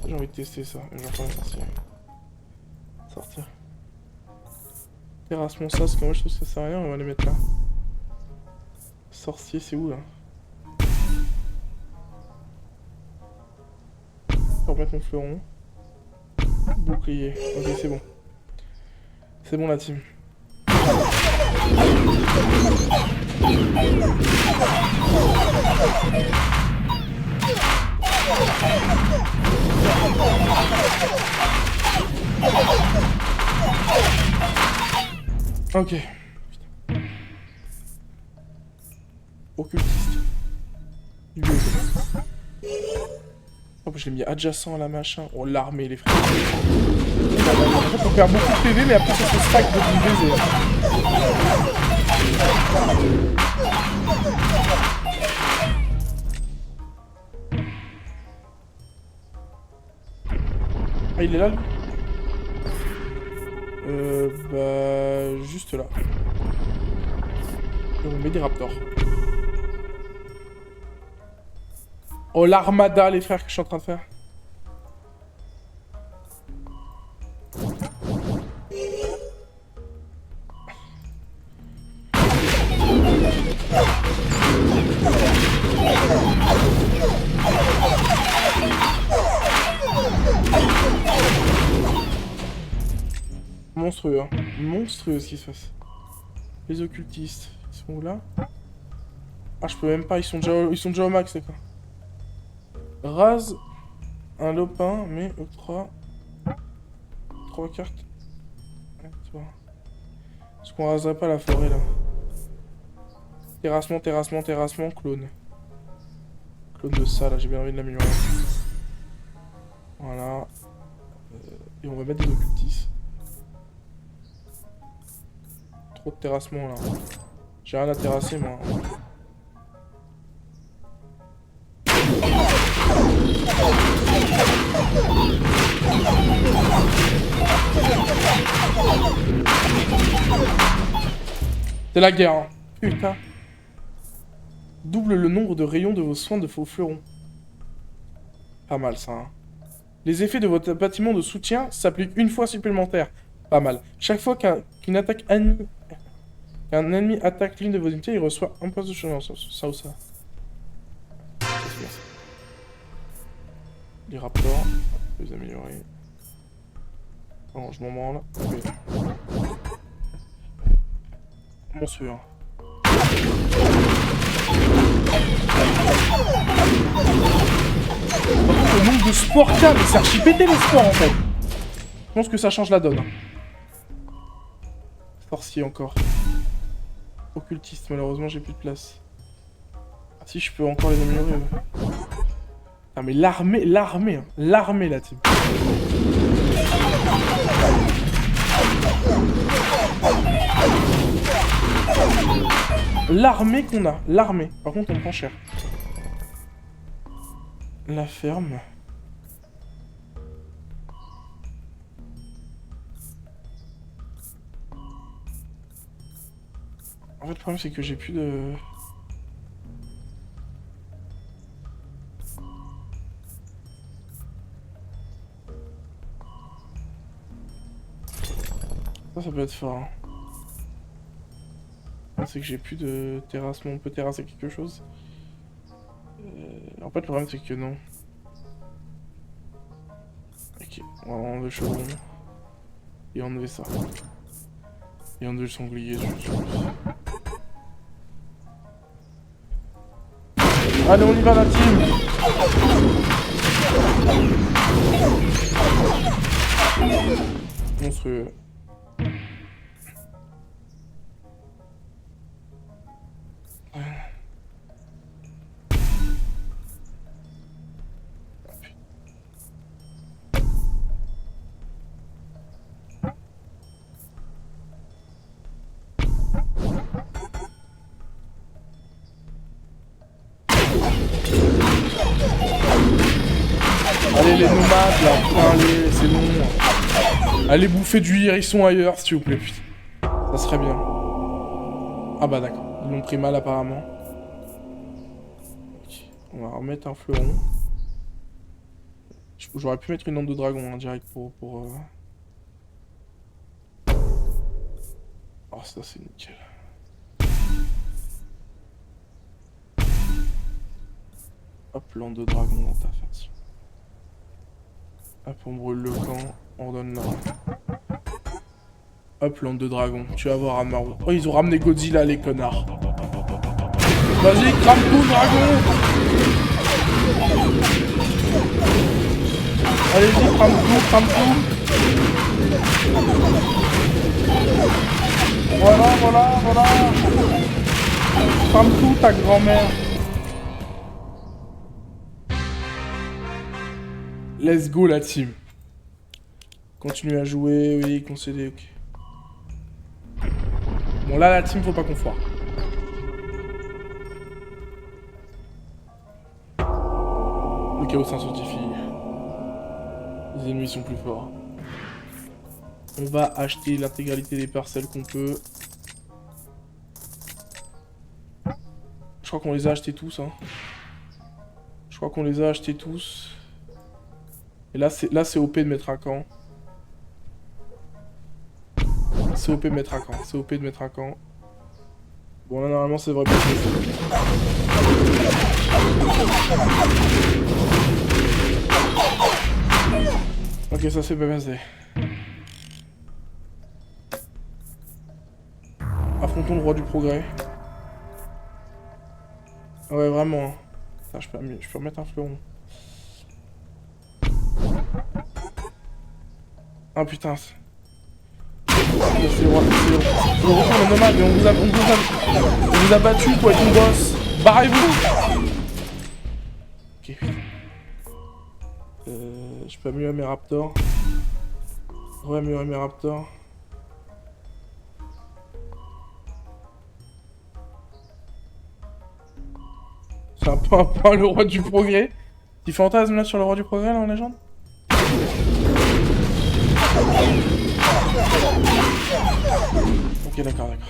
J'ai envie de tester ça. J'en ferai sortir. Sortir. Terrassement ça, parce que moi je trouve que ça sert à rien, on va les mettre là. Sorcier, c'est où là? On va mettre mon fleuron. Bouclier. Ok, c'est bon. C'est bon la team. Ok. Putain. Occultiste. Du go. Oh, je l'ai mis adjacent à la machin. Oh, l'armée, les frères. En fait, on perd beaucoup de PV, mais après, ça se stack de baiser. Ah, il est là, lui? Bah... juste là. Et on met des raptors. Oh, l'armada, les frères, que je suis en train de faire. Monstrueux, hein. Monstrueux ce qui se passe. Les occultistes, ils sont où là? Ah, je peux même pas, ils sont déjà au max, d'accord. Rase un lopin, mais octroie 3 cartes. Est-ce qu'on raserait pas la forêt là? Terrassement, terrassement, terrassement, clone. Clone de ça là, j'ai bien envie de l'améliorer. Voilà. Et on va mettre des occultistes. Trop de terrassement là. J'ai rien à terrasser moi. C'est la guerre, hein. Putain. Double le nombre de rayons de vos soins de vos fleurons. Pas mal ça, hein. Les effets de votre bâtiment de soutien s'appliquent une fois supplémentaire. Pas mal. Chaque fois qu'un ennemi attaque l'une de vos unités, il reçoit un point de chance. Ça ou ça. Les rapports, on peut les améliorer. Oh, je m'en branle. Okay. Monstrueux. Hein. Le nombre de sports qu'il y a, mais c'est archi pété les sports en fait. Je pense que ça change la donne. Sorcier encore. Occultiste, malheureusement j'ai plus de place. Ah si, je peux encore les améliorer. Ah mais l'armée hein. L'armée la team. L'armée qu'on a, l'armée. Par contre on prend cher. La ferme. En fait le problème c'est que j'ai plus de... Ça peut être fort. Hein. C'est que j'ai plus de terrassement. On peut terrasser quelque chose. En fait, le problème, c'est que non. Ok, on va enlever le chevron. Et enlever ça. Et enlever le sanglier. Allez, on y va, la team! Monstrueux. Allez les nomades là, allez, c'est bon. Allez bouffer du hérisson ailleurs, s'il vous plaît, putain. Ça serait bien. Ah bah d'accord. Ils l'ont pris mal, apparemment. Ok. On va remettre un fleuron. J'aurais pu mettre une lampe de dragon, hein, direct, pour. Oh, ça, c'est nickel. Hop, lampe de dragon dans ta face. Hop, on brûle le camp. On donne là. Hop, lampe de dragon. Tu vas voir Amaru. Oh, ils ont ramené Godzilla, les connards. Vas-y, crame tout, dragon. Allez-y, crame tout, crame tout. Voilà, voilà, voilà. Crame tout, ta grand-mère. Let's go, la team. Continue à jouer, oui, concéder, ok. Bon, là, la team, faut pas qu'on foire. Le chaos s'intensifie. Les ennemis sont plus forts. On va acheter l'intégralité des parcelles qu'on peut. Je crois qu'on les a achetés tous, hein. Je crois qu'on les a achetés tous. Et là, c'est OP de mettre un camp. C'est OP de mettre un camp. C'est OP de mettre un camp. Bon, là, normalement, c'est vrai que ok, ça c'est pas passé. Affrontons le roi du progrès. Ouais, vraiment. Hein. Je peux remettre un fleuron. Ah putain. C'est le roi. C'est le roi nomade, mais on vous a battu quoi, avec une bosse. Barrez-vous. Ok. Je peux améliorer mes raptors. Ouais, améliorer mes raptors. C'est un peu le roi du progrès. Petit fantasme là sur le roi du progrès là en légende. Ok, d'accord, d'accord.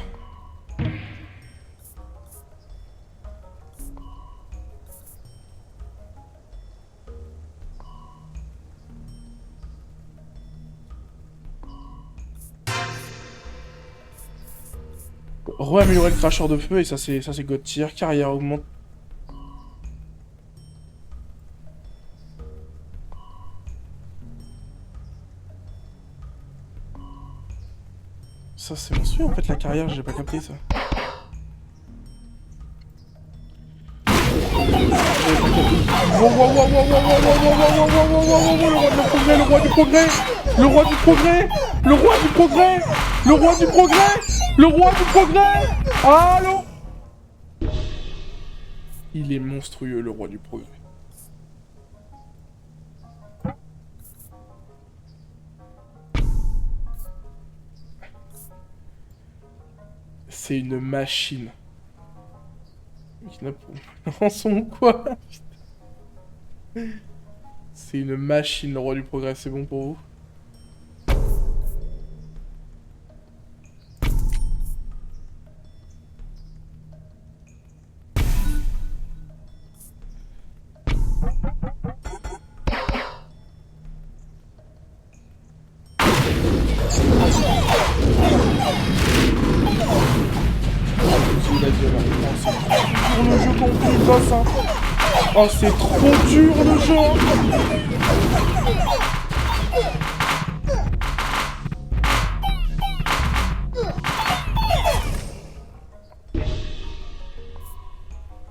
Re-améliorer le cracheur de feu et ça c'est God tier. Carrière augmente. Ça c'est monstrueux en fait la carrière, j'ai pas capté ça. Le roi du progrès, le roi du progrès, le roi du progrès, le roi du progrès, le roi du progrès. Allô? Il est monstrueux le roi du progrès. C'est une machine. Rançon ou quoi? C'est une machine, le roi du progrès, c'est bon pour vous? Le jeu complet, boss, hein. Oh, c'est trop dur le jeu.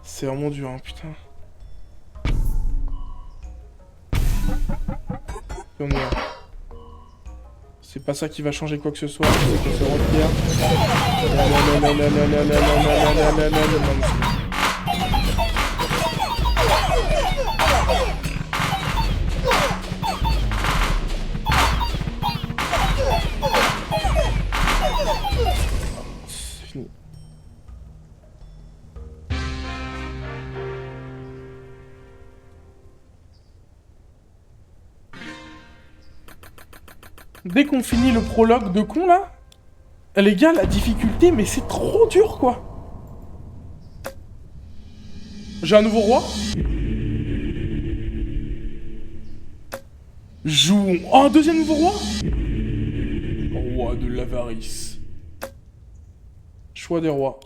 C'est vraiment dur, hein, putain. C'est pas ça qui va changer quoi que ce soit, c'est qu'on se retire. C'est fini. dès qu'on finit le prologue de con, là, les gars, la difficulté, mais c'est trop dur, quoi. J'ai un nouveau roi. Jouons. Oh, un deuxième nouveau roi. Roi de l'avarice. Choix des rois.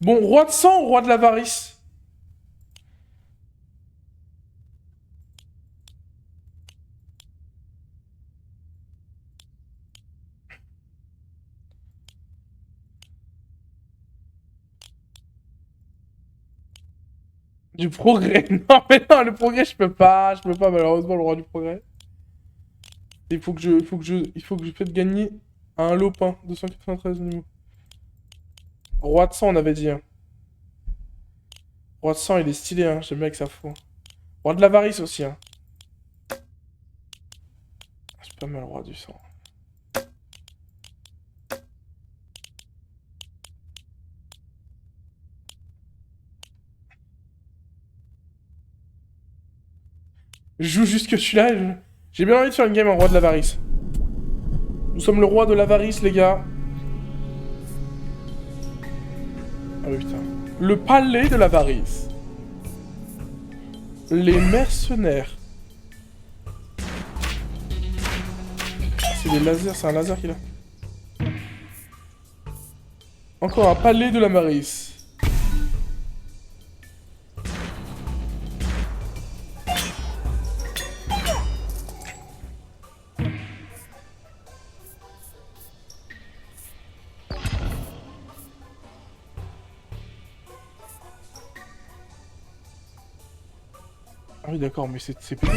Bon, roi de sang, roi de l'avarice. Du progrès. Non, mais non, le progrès, je peux pas, malheureusement, le roi du progrès. Il faut que je fasse gagner à un lopin, 293 niveaux. Roi de sang, on avait dit. Hein. Roi de sang, il est stylé, hein. J'aime bien avec sa foi. Roi de l'avarice aussi, hein. C'est pas mal, roi du sang. Je joue juste que je suis là. J'ai bien envie de faire une game en roi de l'avarice. Nous sommes le roi de l'avarice, les gars. Ah oui, putain. Le palais de l'avarice. Les mercenaires. C'est des lasers, c'est un laser qu'il a. Encore un palais de l'avarice. Ah oui, d'accord, mais c'est pété.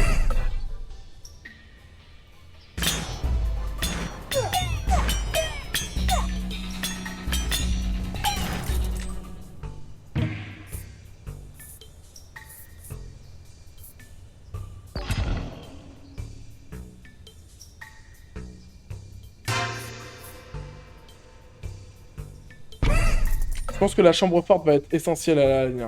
Je pense que la chambre forte va être essentielle à la ligne.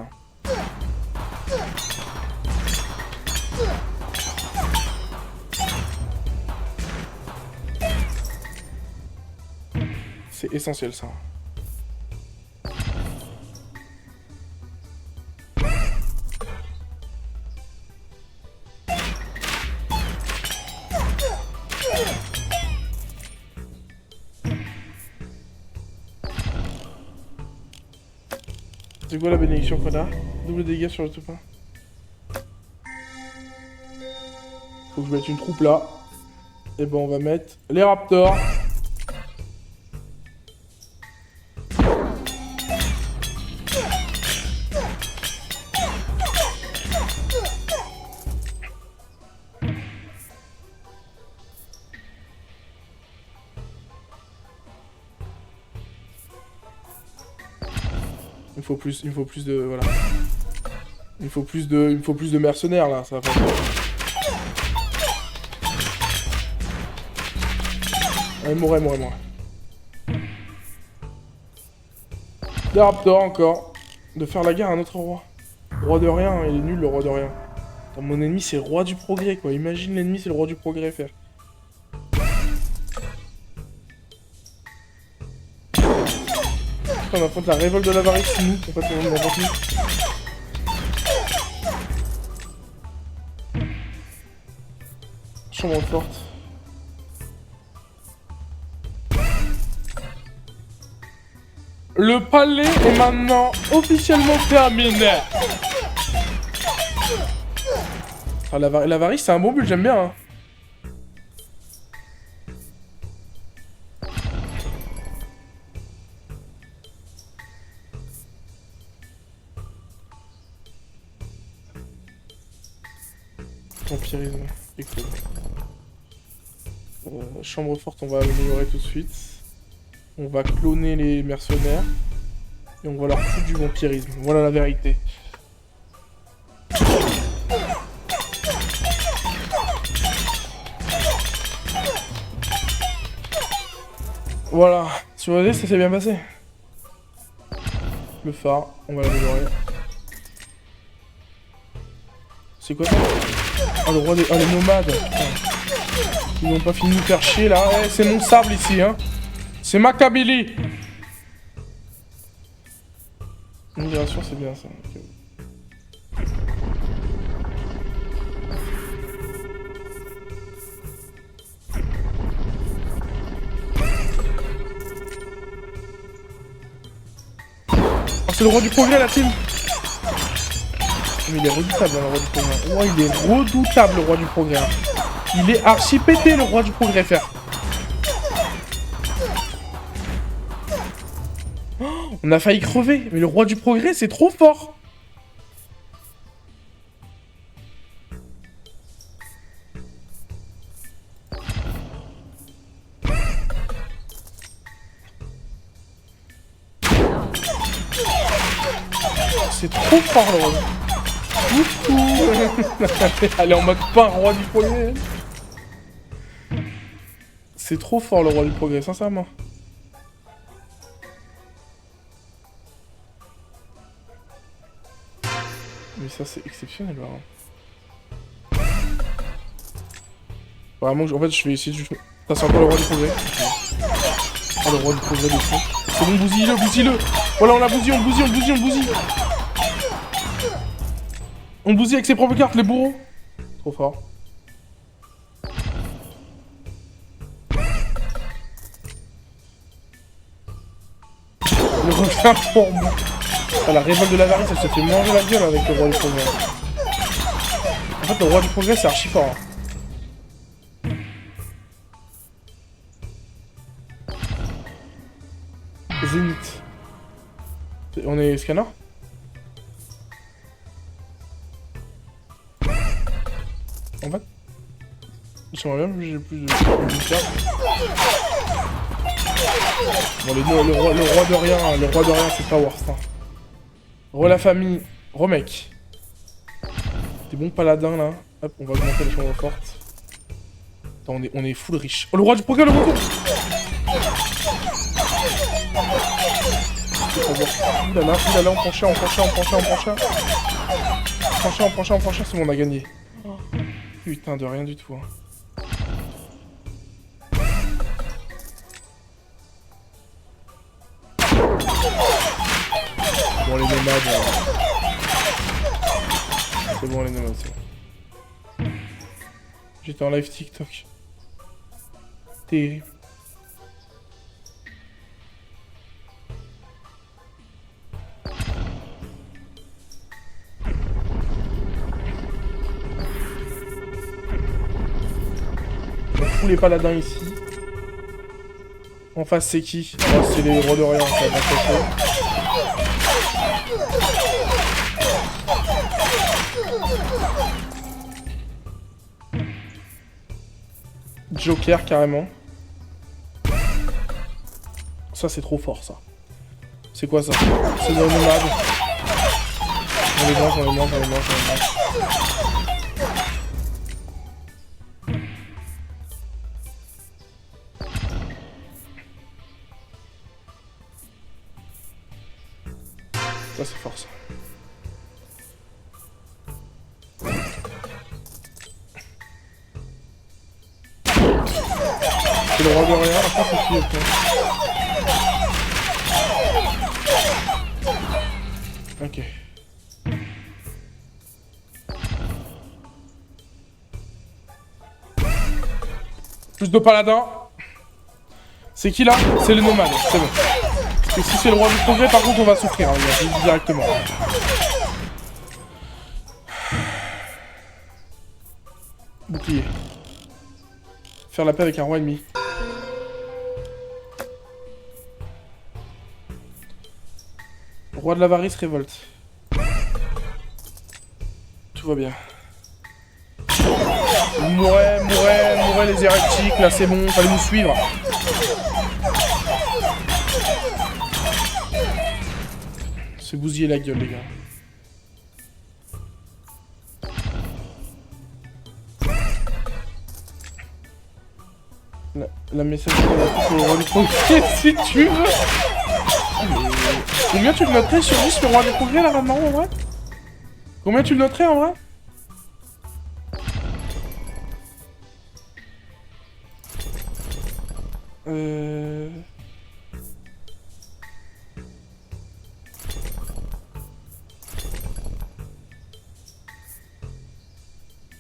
C'est essentiel, ça. C'est quoi la bénédiction qu'on a? Double dégâts sur le toupin. Faut que je mette une troupe là. Et ben on va mettre les raptors. Il me faut plus de... Voilà. Il me faut plus de mercenaires, là. Ça va pas... Allez, mourir. Des raptors, encore. De faire la guerre à un autre roi. Roi de rien, il est nul, le roi de rien. Attends, mon ennemi, c'est le roi du progrès, quoi. Imagine l'ennemi, c'est le roi du progrès, frère. On affronte la révolte de l'avarice, nous. En fait, on affronte nous. Chambre forte. Le palais est maintenant officiellement terminé. Ah, l'avarice, c'est un bon but, j'aime bien. Hein. Vampirisme, écoute. Chambre forte, on va l'améliorer tout de suite. On va cloner les mercenaires. Et on va leur foutre du vampirisme. Voilà la vérité. Voilà. Sur le dé, ça s'est bien passé. Le phare, on va l'améliorer. C'est quoi ça? Ah, le roi des... Ah, les nomades. Putain. Ils n'ont pas fini de nous faire chier là. Eh, c'est mon sable ici, hein. C'est ma Kabylie. Migration, c'est bien ça. Okay. Oh, c'est le roi du progrès la team. Mais il est redoutable hein, le roi du progrès. Oh, il est redoutable le roi du progrès. Il est archi pété le roi du progrès frère. Oh, on a failli crever. Mais le roi du progrès c'est trop fort. C'est trop fort le roi. Elle est en mode pain, roi du progrès. C'est trop fort le roi du progrès, sincèrement. Mais ça c'est exceptionnel vraiment. Vraiment, en fait je vais essayer de... Ça c'est encore le roi du progrès. Oh le roi du progrès de fou. C'est bon, bousille-le, bousille-le. Voilà, on l'a bousillé, on le bousille, on le bousille, on le bousille. On le bousille avec ses propres cartes, les bourreaux. Trop fort. Le requin pour moi. Ah, la révolte de l'avarice, elle se fait manger la gueule avec le roi du progrès. En fait, le roi du progrès, c'est archi fort. Hein. Zénith. On est scanner? En fait, j'aimerais bien que j'ai plus de cartes. Bon, le roi de rien, le roi de rien, c'est pas worth. Hein. Roi la famille, remake. Des bons paladins là. Hop, on va augmenter les chambres fortes. Attends, on est full riche. Oh, le roi du progrès, le retour! Oulala, oulala, on prend cher, on prend cher, on prend cher, on prend cher. On prend cher, on prend cher, on prend cher, c'est bon, on a gagné. Putain, de rien du tout. Hein. Bon, les nomades. C'est bon, les nomades, c'est bon. J'étais en live TikTok. Terrible. Tous les paladins ici. En face, c'est qui? Oh, c'est les rois de rien, ça va pas. Joker, carrément. Ça, c'est trop fort, ça. C'est quoi, ça? C'est dans le nomade. On les mange, on les mange, on les mange, on les mange. Ça c'est fort ça. C'est le roi de rien, après c'est qui après. Ok. Plus de paladins. C'est qui là? C'est le nomade, c'est bon. Et si c'est le roi du progrès, par contre, on va souffrir, hein, je dis directement. Bouclier. Faire la paix avec un roi ennemi. Roi de l'avarice révolte. Tout va bien. Mourez les hérétiques, là c'est bon, fallait nous suivre. Se bousiller la gueule, les gars. La messagerie de la coupe au roi du progrès, si tu veux. Mais... Combien tu le noterais sur 10 le roi du progrès là maintenant en vrai? Combien tu le noterais en vrai?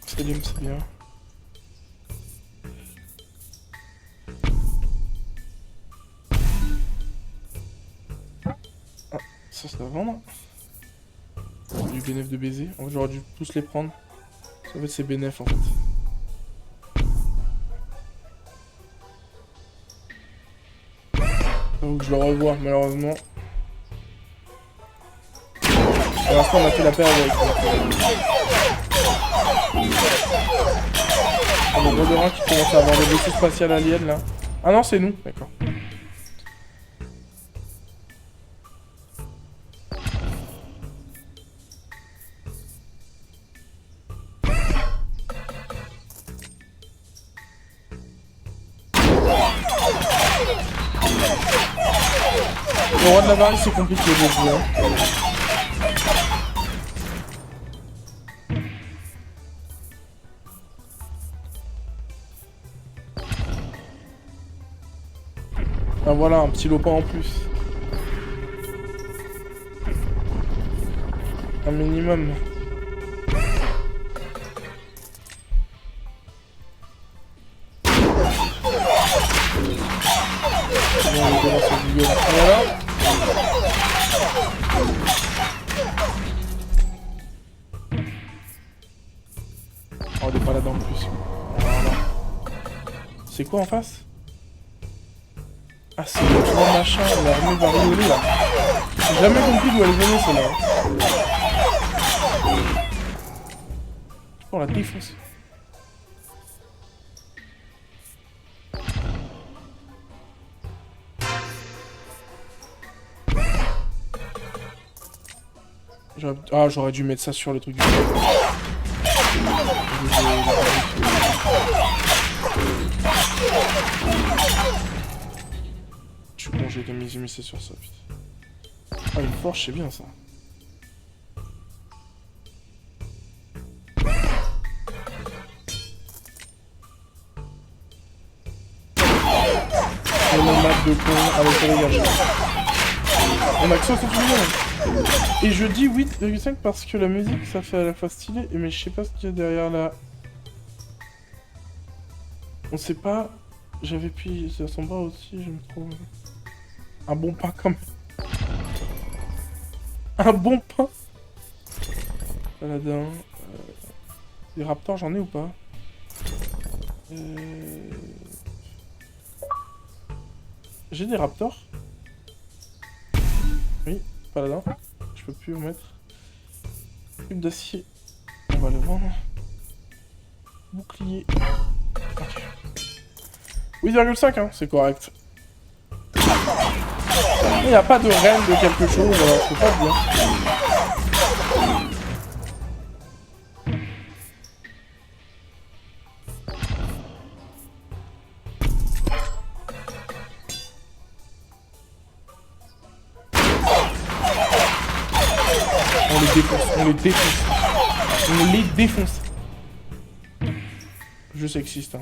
Salim, c'est bien. Ah, ça se doit vendre. Du bénéf de baiser. J'aurais dû tous les prendre. En fait, c'est bénéf en fait. Donc je le revois malheureusement. Pour l'instant on a fait la paire avec. On a Borderin qui commence à avoir des vaisseaux spatial aliens là. Ah non c'est nous, d'accord. Le roi de la varie c'est compliqué de jouer. Hein. Ah voilà, un petit lopin en plus. Un minimum. Bon, on commence à bouger là. Voilà. Oh, on est pas là-dedans en plus. Voilà. C'est quoi en face? Ah, c'est le grand machin, l'armée variolée là. J'ai jamais compris d'où elle venait celle-là. Oh la défonce. Ah, j'aurais dû mettre ça sur le truc du... Je suis con, j'ai mis ça sur ça, putain. Ah, une forge, c'est bien ça. On a mat de con avec les gars. On a que 60 millions. Et je dis 8,5 parce que la musique ça fait à la fois stylé, mais je sais pas ce qu'il y a derrière là. On sait pas. J'avais pris à son bras aussi, je me trouve. Un bon pain quand même. Un bon pain. Paladin. Des raptors, j'en ai ou pas? J'ai des raptors. Oui, paladin. Je peux plus en mettre. Cube d'acier. On va le vendre. Bouclier. Ok. 8,5 hein, c'est correct. Il n'y a pas de reine de quelque chose, alors c'est pas bien. On les défonce, on les défonce. On les défonce. Je sexiste, hein.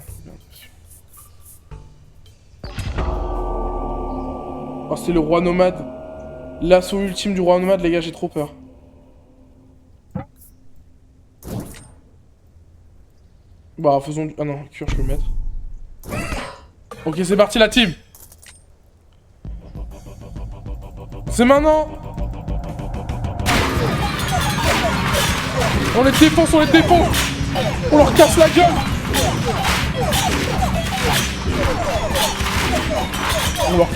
Oh, c'est le roi nomade. L'assaut ultime du roi nomade, les gars, j'ai trop peur. Bah, faisons du... Ah non, cure, je peux le mettre. Ok, c'est parti, la team. C'est maintenant. On les défonce, on les défonce. On leur casse la gueule.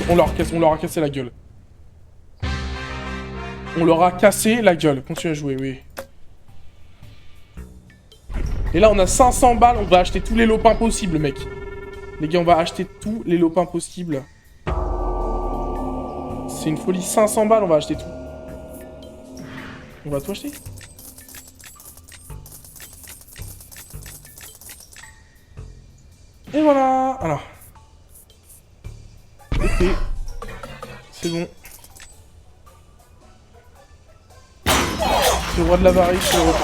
On leur a cassé la gueule. On leur a cassé la gueule. Continue à jouer, oui. Et là, on a 500 balles. On va acheter tous les lopins possibles, mec. Les gars, on va acheter tous les lopins possibles. C'est une folie. 500 balles, on va acheter tout. On va tout acheter. Et voilà. Alors. Épée. C'est bon. C'est le roi de l'avarice, c'est le roi de...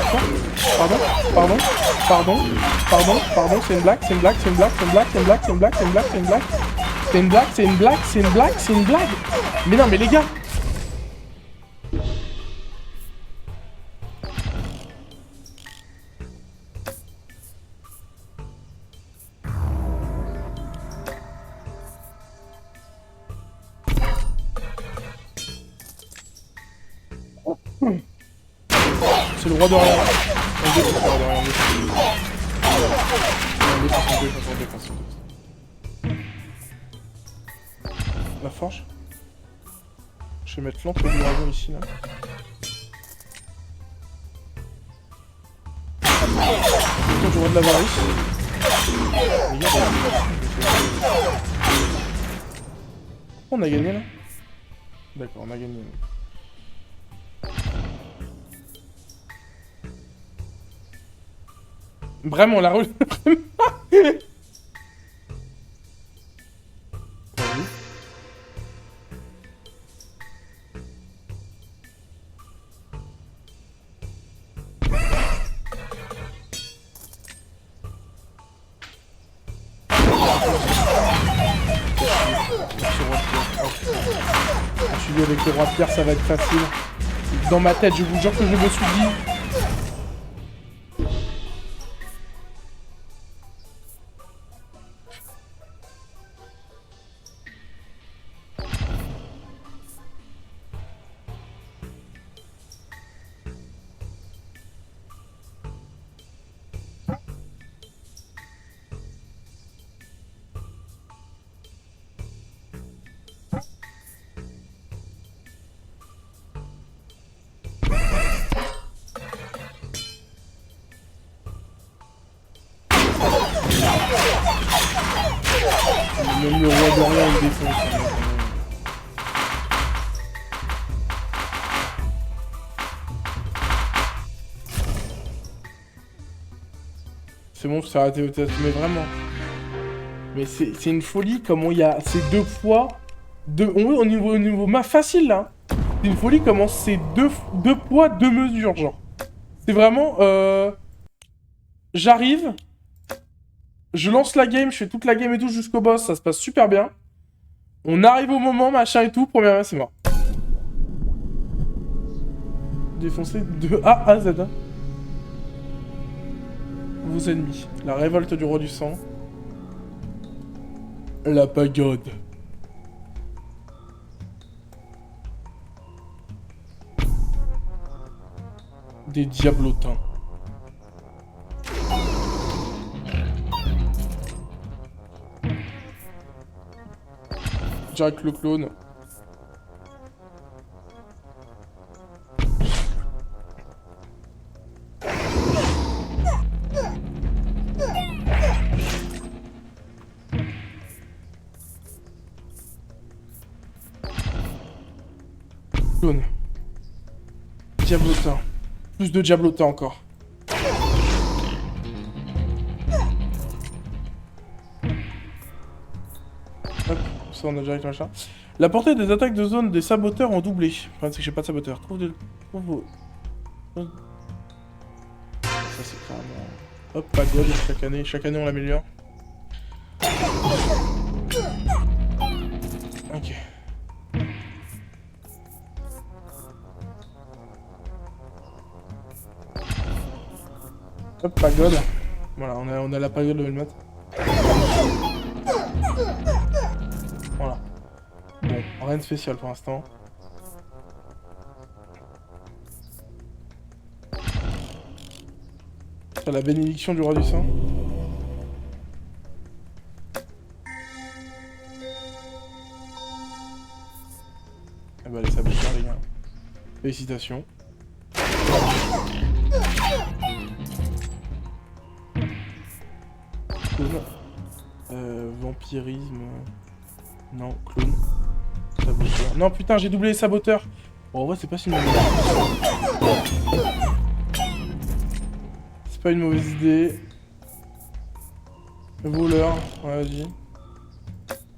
Pardon, c'est une blague, c'est une blague, c'est une blague, c'est une blague, c'est une blague, c'est une blague, c'est une blague, c'est une blague, c'est une blague. C'est une blague, c'est une blague, c'est une blague, c'est une blague. Mais non, mais les gars. C'est le roi de rien. On défonce le roi de rien, on défonce. La forge. Je vais mettre l'entre du dragon ici là. Le du roi de l'avarice. On a gagné là. D'accord, on a gagné. Vraiment, la roule. Je suis dit avec le roi Pierre, ça va être facile. Dans ma tête, je vous jure que je me suis dit. Même le roi d'Orient, il défonce. C'est bon, c'est arrêté peut-être, mais vraiment. Mais c'est une folie comment il y a ces deux fois... au niveau facile là. C'est une folie comment c'est deux poids, deux mesures, genre. C'est vraiment... J'arrive... Je lance la game, je fais toute la game et tout jusqu'au boss, ça se passe super bien. On arrive au moment, machin et tout, première main, c'est mort. Défoncer de A à Z. Hein. Vos ennemis. La révolte du roi du sang. La pagode. Des diablotins. Jack le clone. Clone. Diablotin. Plus de diablotin encore. Hop, ça on a direct machin. La portée des attaques de zone des saboteurs ont doublé. Le problème c'est que j'ai pas de saboteur. Ça c'est carrément... Hop, pagode, chaque année on l'améliore. Ok. Hop, pagode. Voilà, on a la pagode level mat. Voilà. Bon, rien de spécial pour l'instant. T'as la bénédiction du roi du sang. Ah bah les saboteurs les gars. Félicitations. Vampirisme... Non, clone. Saboteur. Non putain, j'ai doublé les saboteurs. Bon, en vrai, c'est pas si mauvaise idée. C'est pas une mauvaise idée. Voleur, ouais, vas-y.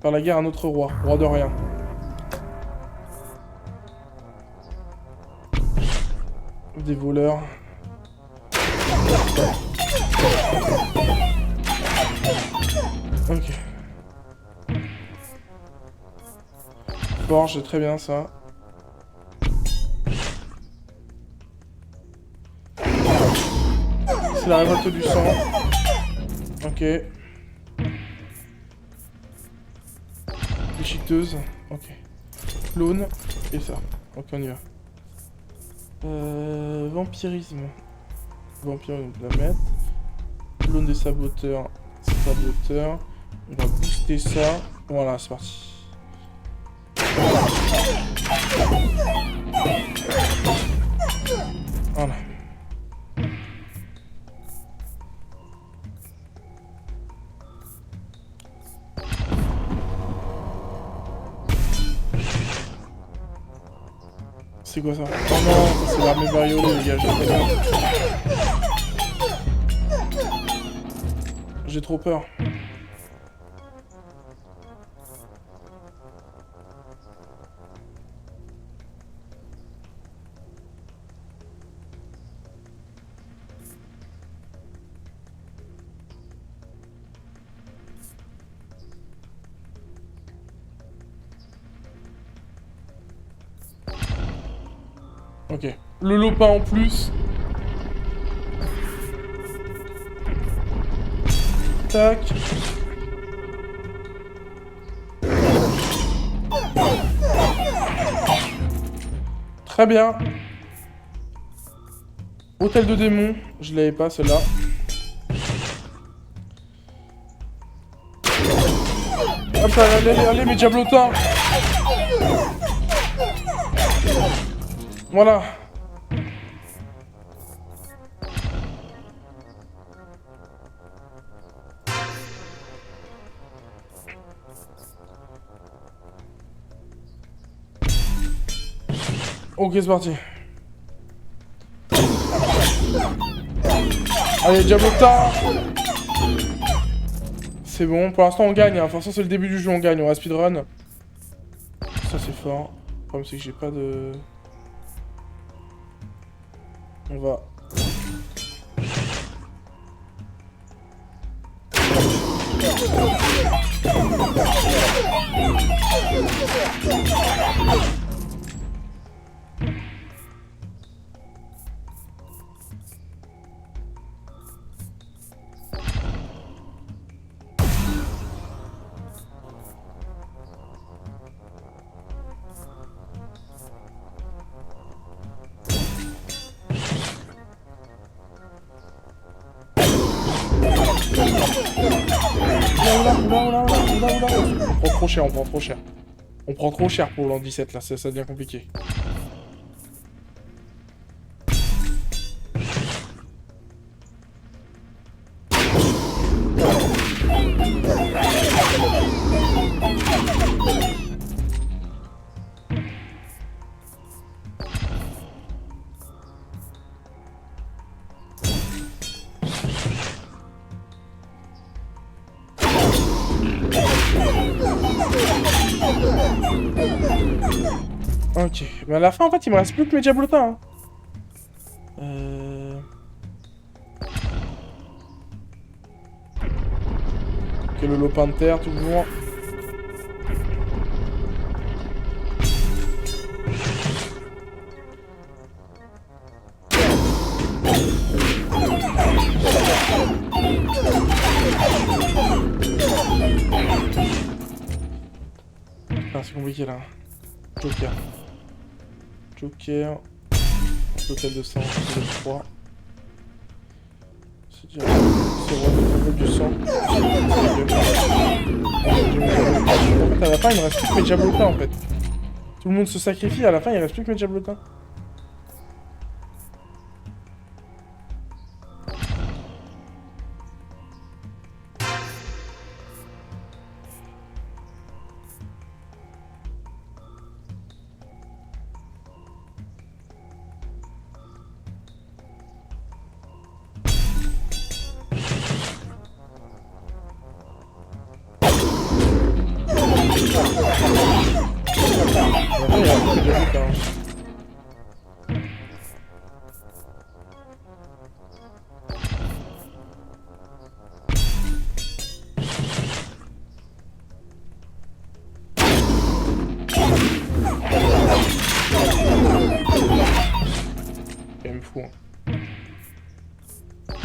Par la guerre, un autre roi. Roi de rien. Des voleurs. Ok. Forge, très bien ça. C'est la révolte du sang. Ok. Déchiqueteuse. Ok. Clone. Et ça. Ok, on y va. Vampirisme. Vampirisme, on peut la mettre. Clone des saboteurs. Saboteur. On va booster ça. Voilà, c'est parti. Voilà. C'est quoi ça? Oh non, c'est l'armée bariolée, les gars, j'ai trop peur. Ok. Le lopin en plus. Tac. Très bien. Hôtel de démons. Je l'avais pas, celle-là. Hop, allez, allez, mes diablotins. Voilà. Ok, c'est parti. Allez, Diablota. C'est bon, pour l'instant on gagne, hein. De toute façon c'est le début du jeu, on gagne, on va speedrun. Ça c'est fort. Le problème c'est que j'ai pas de... On va... Oula. On prend trop cher, on prend trop cher. On prend trop cher pour l'an 17 là, ça devient compliqué. Ok, mais à la fin en fait il me reste plus que mes diablotins. Ok, le lopin de terre toujours. Ah, c'est compliqué là. Joker. L'hôtel de sang, le 3. C'est déjà... C'est vrai, du sang. À la fin, il me reste plus que mes diablotins en fait. Tout le monde se sacrifie, à la fin, il reste plus que mes diablotins.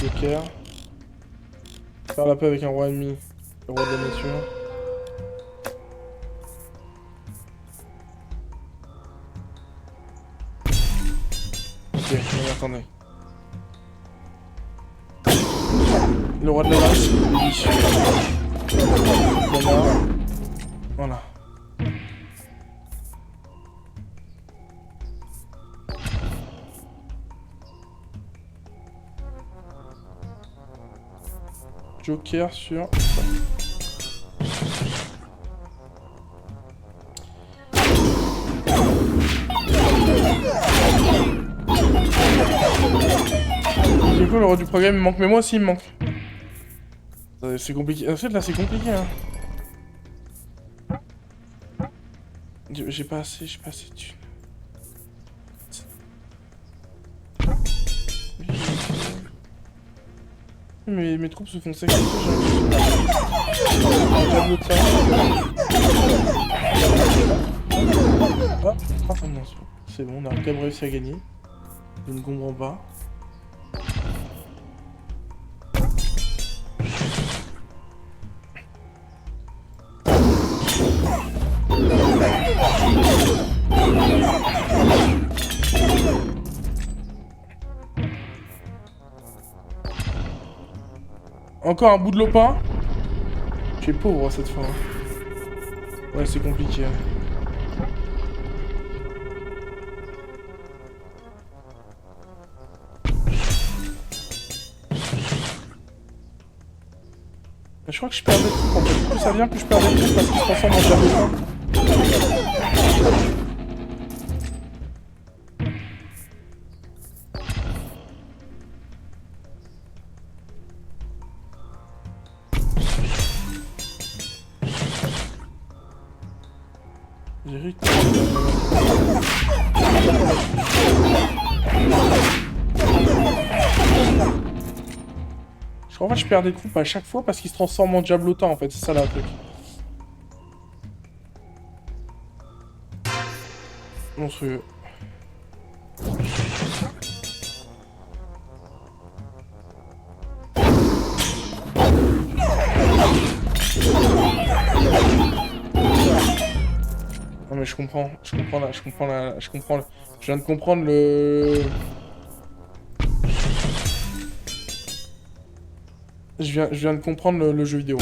Joker. Faire la paix avec un roi ennemi. Le roi de la nature. Ok, non, attendez. Le roi de la lâche. Voilà. Joker sur... Du coup, le roi du programme il me manque, mais moi aussi il me manque. C'est compliqué. En fait, là, c'est compliqué, hein. J'ai pas assez de thunes. Mais mes troupes se font sacrifier, Ah, non, c'est bon, on a quand même réussi à gagner. Je ne comprends pas. Encore un bout de lopin. Je suis pauvre cette fois. Ouais, c'est compliqué. Je crois que je perds des troupes en fait. Plus ça vient, plus je perds des troupes parce qu'ils se transforment en javelot. J'ai réussi. Je crois que je perds des troupes à chaque fois parce qu'ils se transforment en diablotin en fait, c'est ça le truc. Monstrueux. Non mais je comprends je viens de comprendre le... Je viens de comprendre le jeu vidéo.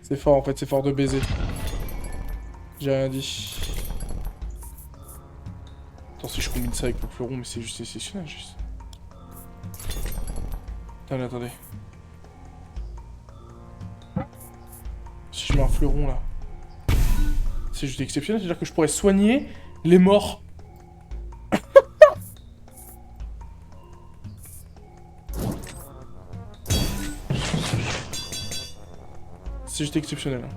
C'est fort en fait, c'est fort de baiser. J'ai rien dit. Attends, si je combine ça avec le fleuron, mais c'est juste exceptionnel, juste. Attendez. Si je mets un fleuron là. C'est juste exceptionnel, c'est-à-dire que je pourrais soigner les morts. C'est juste exceptionnel.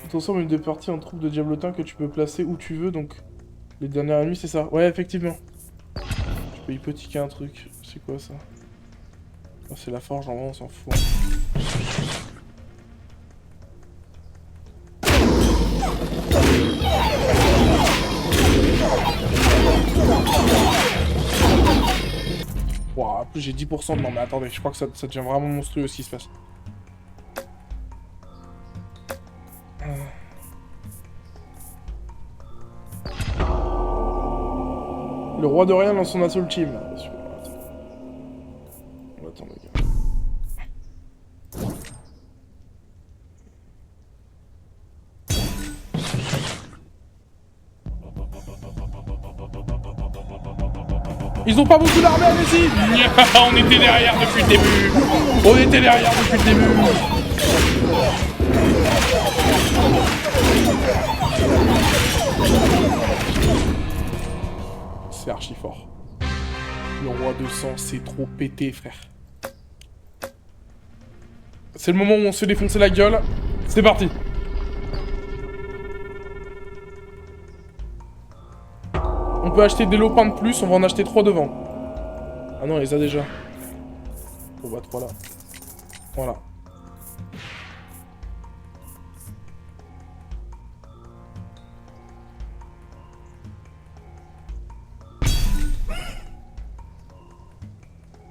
Transforme une des parties en troupe de diablotin que tu peux placer où tu veux, donc les dernières ennemis, c'est ça. Ouais, effectivement. Je peux hypothéquer un truc. C'est quoi ça? Oh, c'est la forge, en vrai, on s'en fout. Wow, en plus j'ai 10% de... Non mais attendez, je crois que ça devient vraiment monstrueux ce qui se passe. Le roi de rien dans son assaut ultime. Attends les gars. Ils ont pas beaucoup d'armée, allez-y. On était derrière depuis le début. C'est archi fort. Le roi de sang, c'est trop pété, frère. C'est le moment où on se fait défoncer la gueule. C'est parti. On peut acheter des lopins de plus, on va en acheter 3 devant. Ah non, on les a déjà. Bon bah 3 là. Voilà.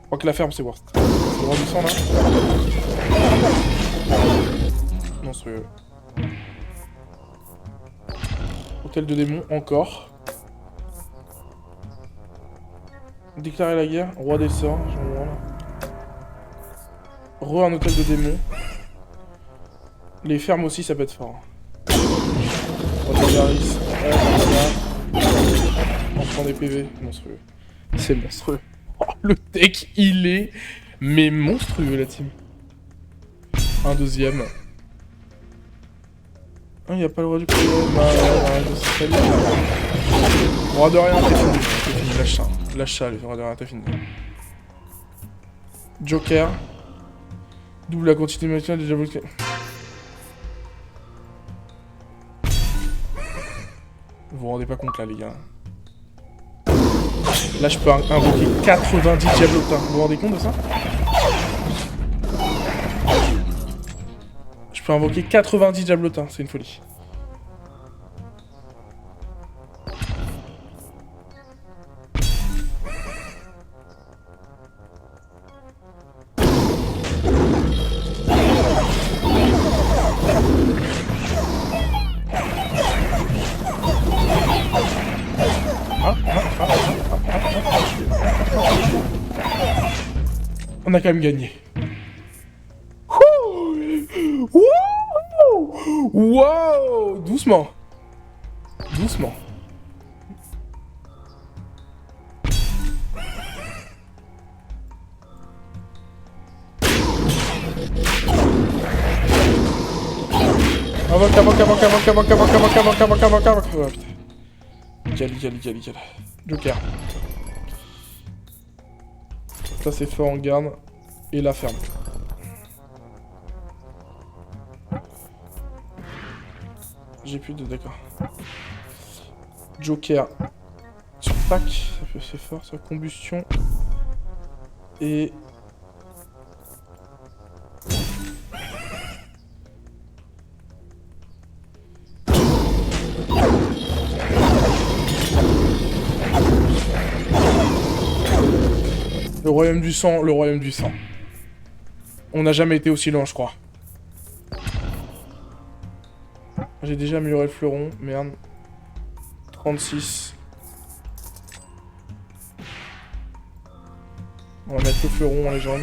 Je crois que la ferme c'est worst. C'est le roi du sang là. Monstrueux. Hôtel de démons, encore. Déclarer la guerre, roi des sorts, un hôtel de démons. Les fermes aussi, ça peut être fort. On prend des PV, monstrueux. C'est monstrueux. Oh, le deck, il est... mais monstrueux, la team. Un deuxième. Ah, y a pas le roi du problème. Roi de rien, t'es fini. T'es fini, lâche ça. Lâche ça, le roi de rien, t'es fini. Joker. Double la quantité maximale déjà bloquée. Vous vous rendez pas compte là, les gars. Là, je peux invoquer 90 diablotins. Vous vous rendez compte de ça? Je peux invoquer 90 diablotins, c'est une folie. On a quand même gagné. Wow! Doucement. Doucement. Invoque. Nickel. Joker. Ça c'est fort en garde. Et la ferme. J'ai plus de... D'accord. Joker. Sur tac. Ça peut faire fort. Sur combustion. Et... Le royaume du sang, le royaume du sang. On n'a jamais été aussi loin, je crois. J'ai déjà amélioré le fleuron, merde. 36. On va mettre le fleuron en légende.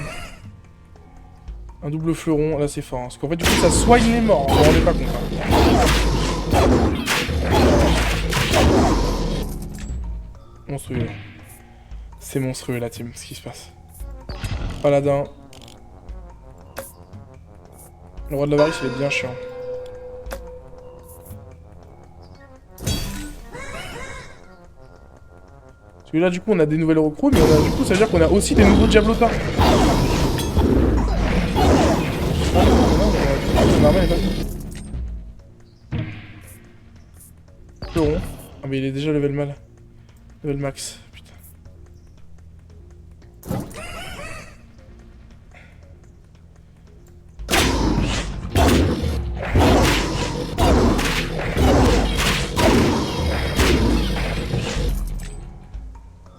Un double fleuron, là c'est fort. Hein. Parce qu'en fait, du coup, ça soigne les morts. On ne rendait pas compte. Hein. Monstrueux. C'est monstrueux la team, ce qui se passe. Paladin. Le roi de l'avarice, il est bien chiant. Parce que là, du coup, on a des nouvelles recrues, mais du coup, ça veut dire qu'on a aussi des nouveaux diablotins. Fleuron. Ah, mais il est déjà level mal. Level max. Putain.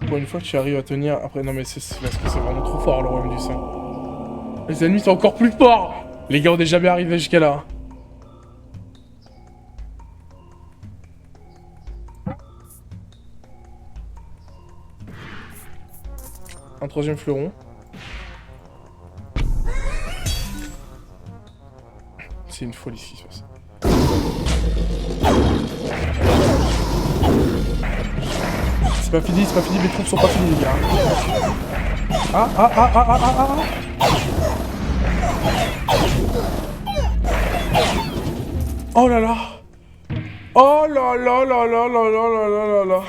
Pour une fois que tu arrives à tenir... Après, non mais c'est parce que c'est vraiment trop fort, le royaume du sang. Les ennemis sont encore plus forts. Les gars, on n'est jamais arrivé jusqu'à là. Un troisième fleuron. C'est une folie ce qui se passe. C'est pas fini, mes troupes sont pas finies les gars. Ah. Oh là là. Oh là là là là là là là là là là.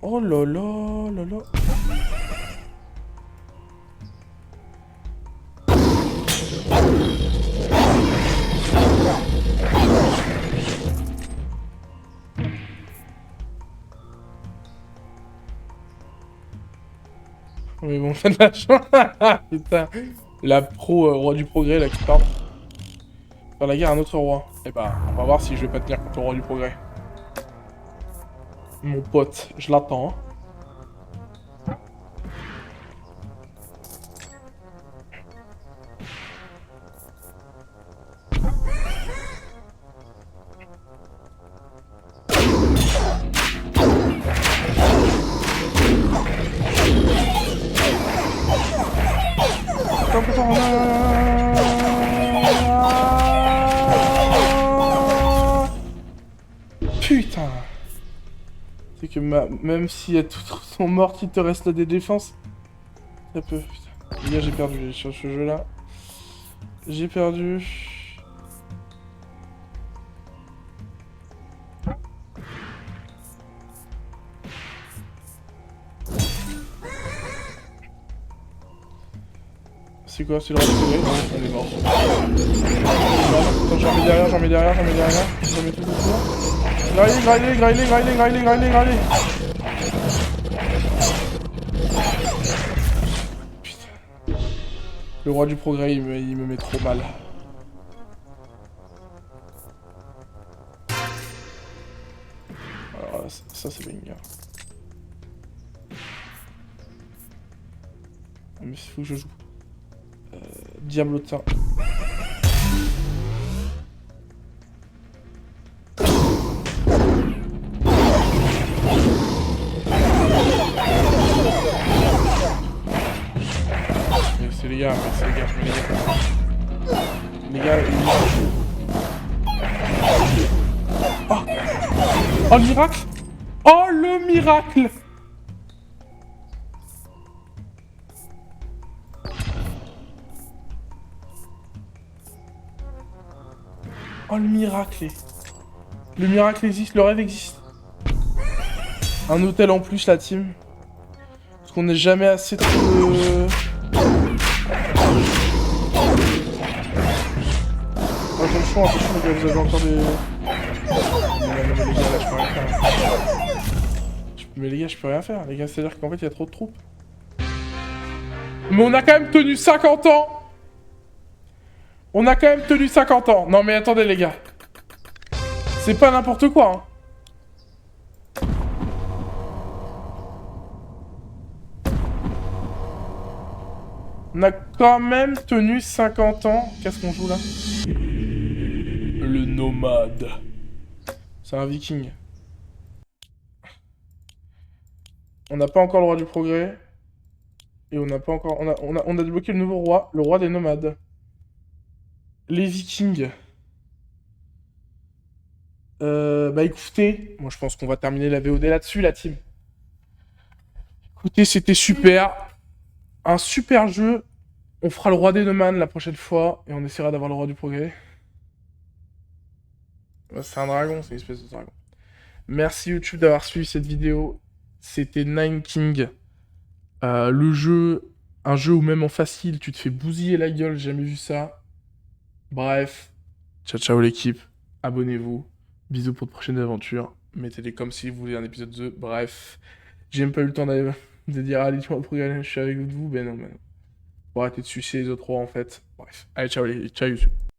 Oh là là là là. Mais bon, faites la chance. Putain. La pro roi du progrès, là, qui parle. Faire la guerre à un autre roi. Eh bah, on va voir si je vais pas tenir contre le roi du progrès. Mon pote, je l'attends. Hein. Putain. C'est que même si toutes sont mortes, il te reste là des défenses. Ça peut. Putain. Les gars, j'ai perdu sur ce jeu-là. J'ai perdu. C'est quoi? C'est le roi du progrès? On est mort. Attends, j'en mets derrière. J'en mets tout autour. Grailler. Putain. Le roi du progrès, il me met trop mal. Alors ça c'est banger. Mais il faut que je joue. Diablotin. Merci les gars. Les gars, oh! Oh le miracle! Oh le miracle! Oh le miracle! Le miracle existe, le rêve existe. Un hôtel en plus la team. Parce qu'on n'est jamais assez trop... Attention, les gars, vous avez encore des... Mais les gars, là, je peux rien faire. Mais les gars, je peux rien faire. Les gars, c'est-à-dire qu'en fait, il y a trop de troupes. Mais on a quand même tenu 50 ans! On a quand même tenu 50 ans. Non mais attendez les gars. C'est pas n'importe quoi. Hein. On a quand même tenu 50 ans. Qu'est-ce qu'on joue là? Le nomade. C'est un viking. On n'a pas encore le roi du progrès. Et on n'a pas encore... On a débloqué le nouveau roi. Le roi des nomades. Les vikings. Bah écoutez, moi je pense qu'on va terminer la VOD là-dessus, la team. Écoutez, c'était super. Un super jeu. On fera le roi des nomades la prochaine fois. Et on essaiera d'avoir le roi du progrès. C'est un dragon, c'est une espèce de dragon. Merci YouTube d'avoir suivi cette vidéo. C'était Nine King. Le jeu, un jeu où même en facile, tu te fais bousiller la gueule, j'ai jamais vu ça. Bref, ciao l'équipe, abonnez-vous. Bisous pour de prochaines aventures. Mettez-les comme si vous voulez un épisode 2. Bref, j'ai même pas eu le temps de dire allez, tu vas progrès, je suis avec vous. Ben non. Faut arrêter de sucer les autres rois en fait. Bref, allez, ciao YouTube.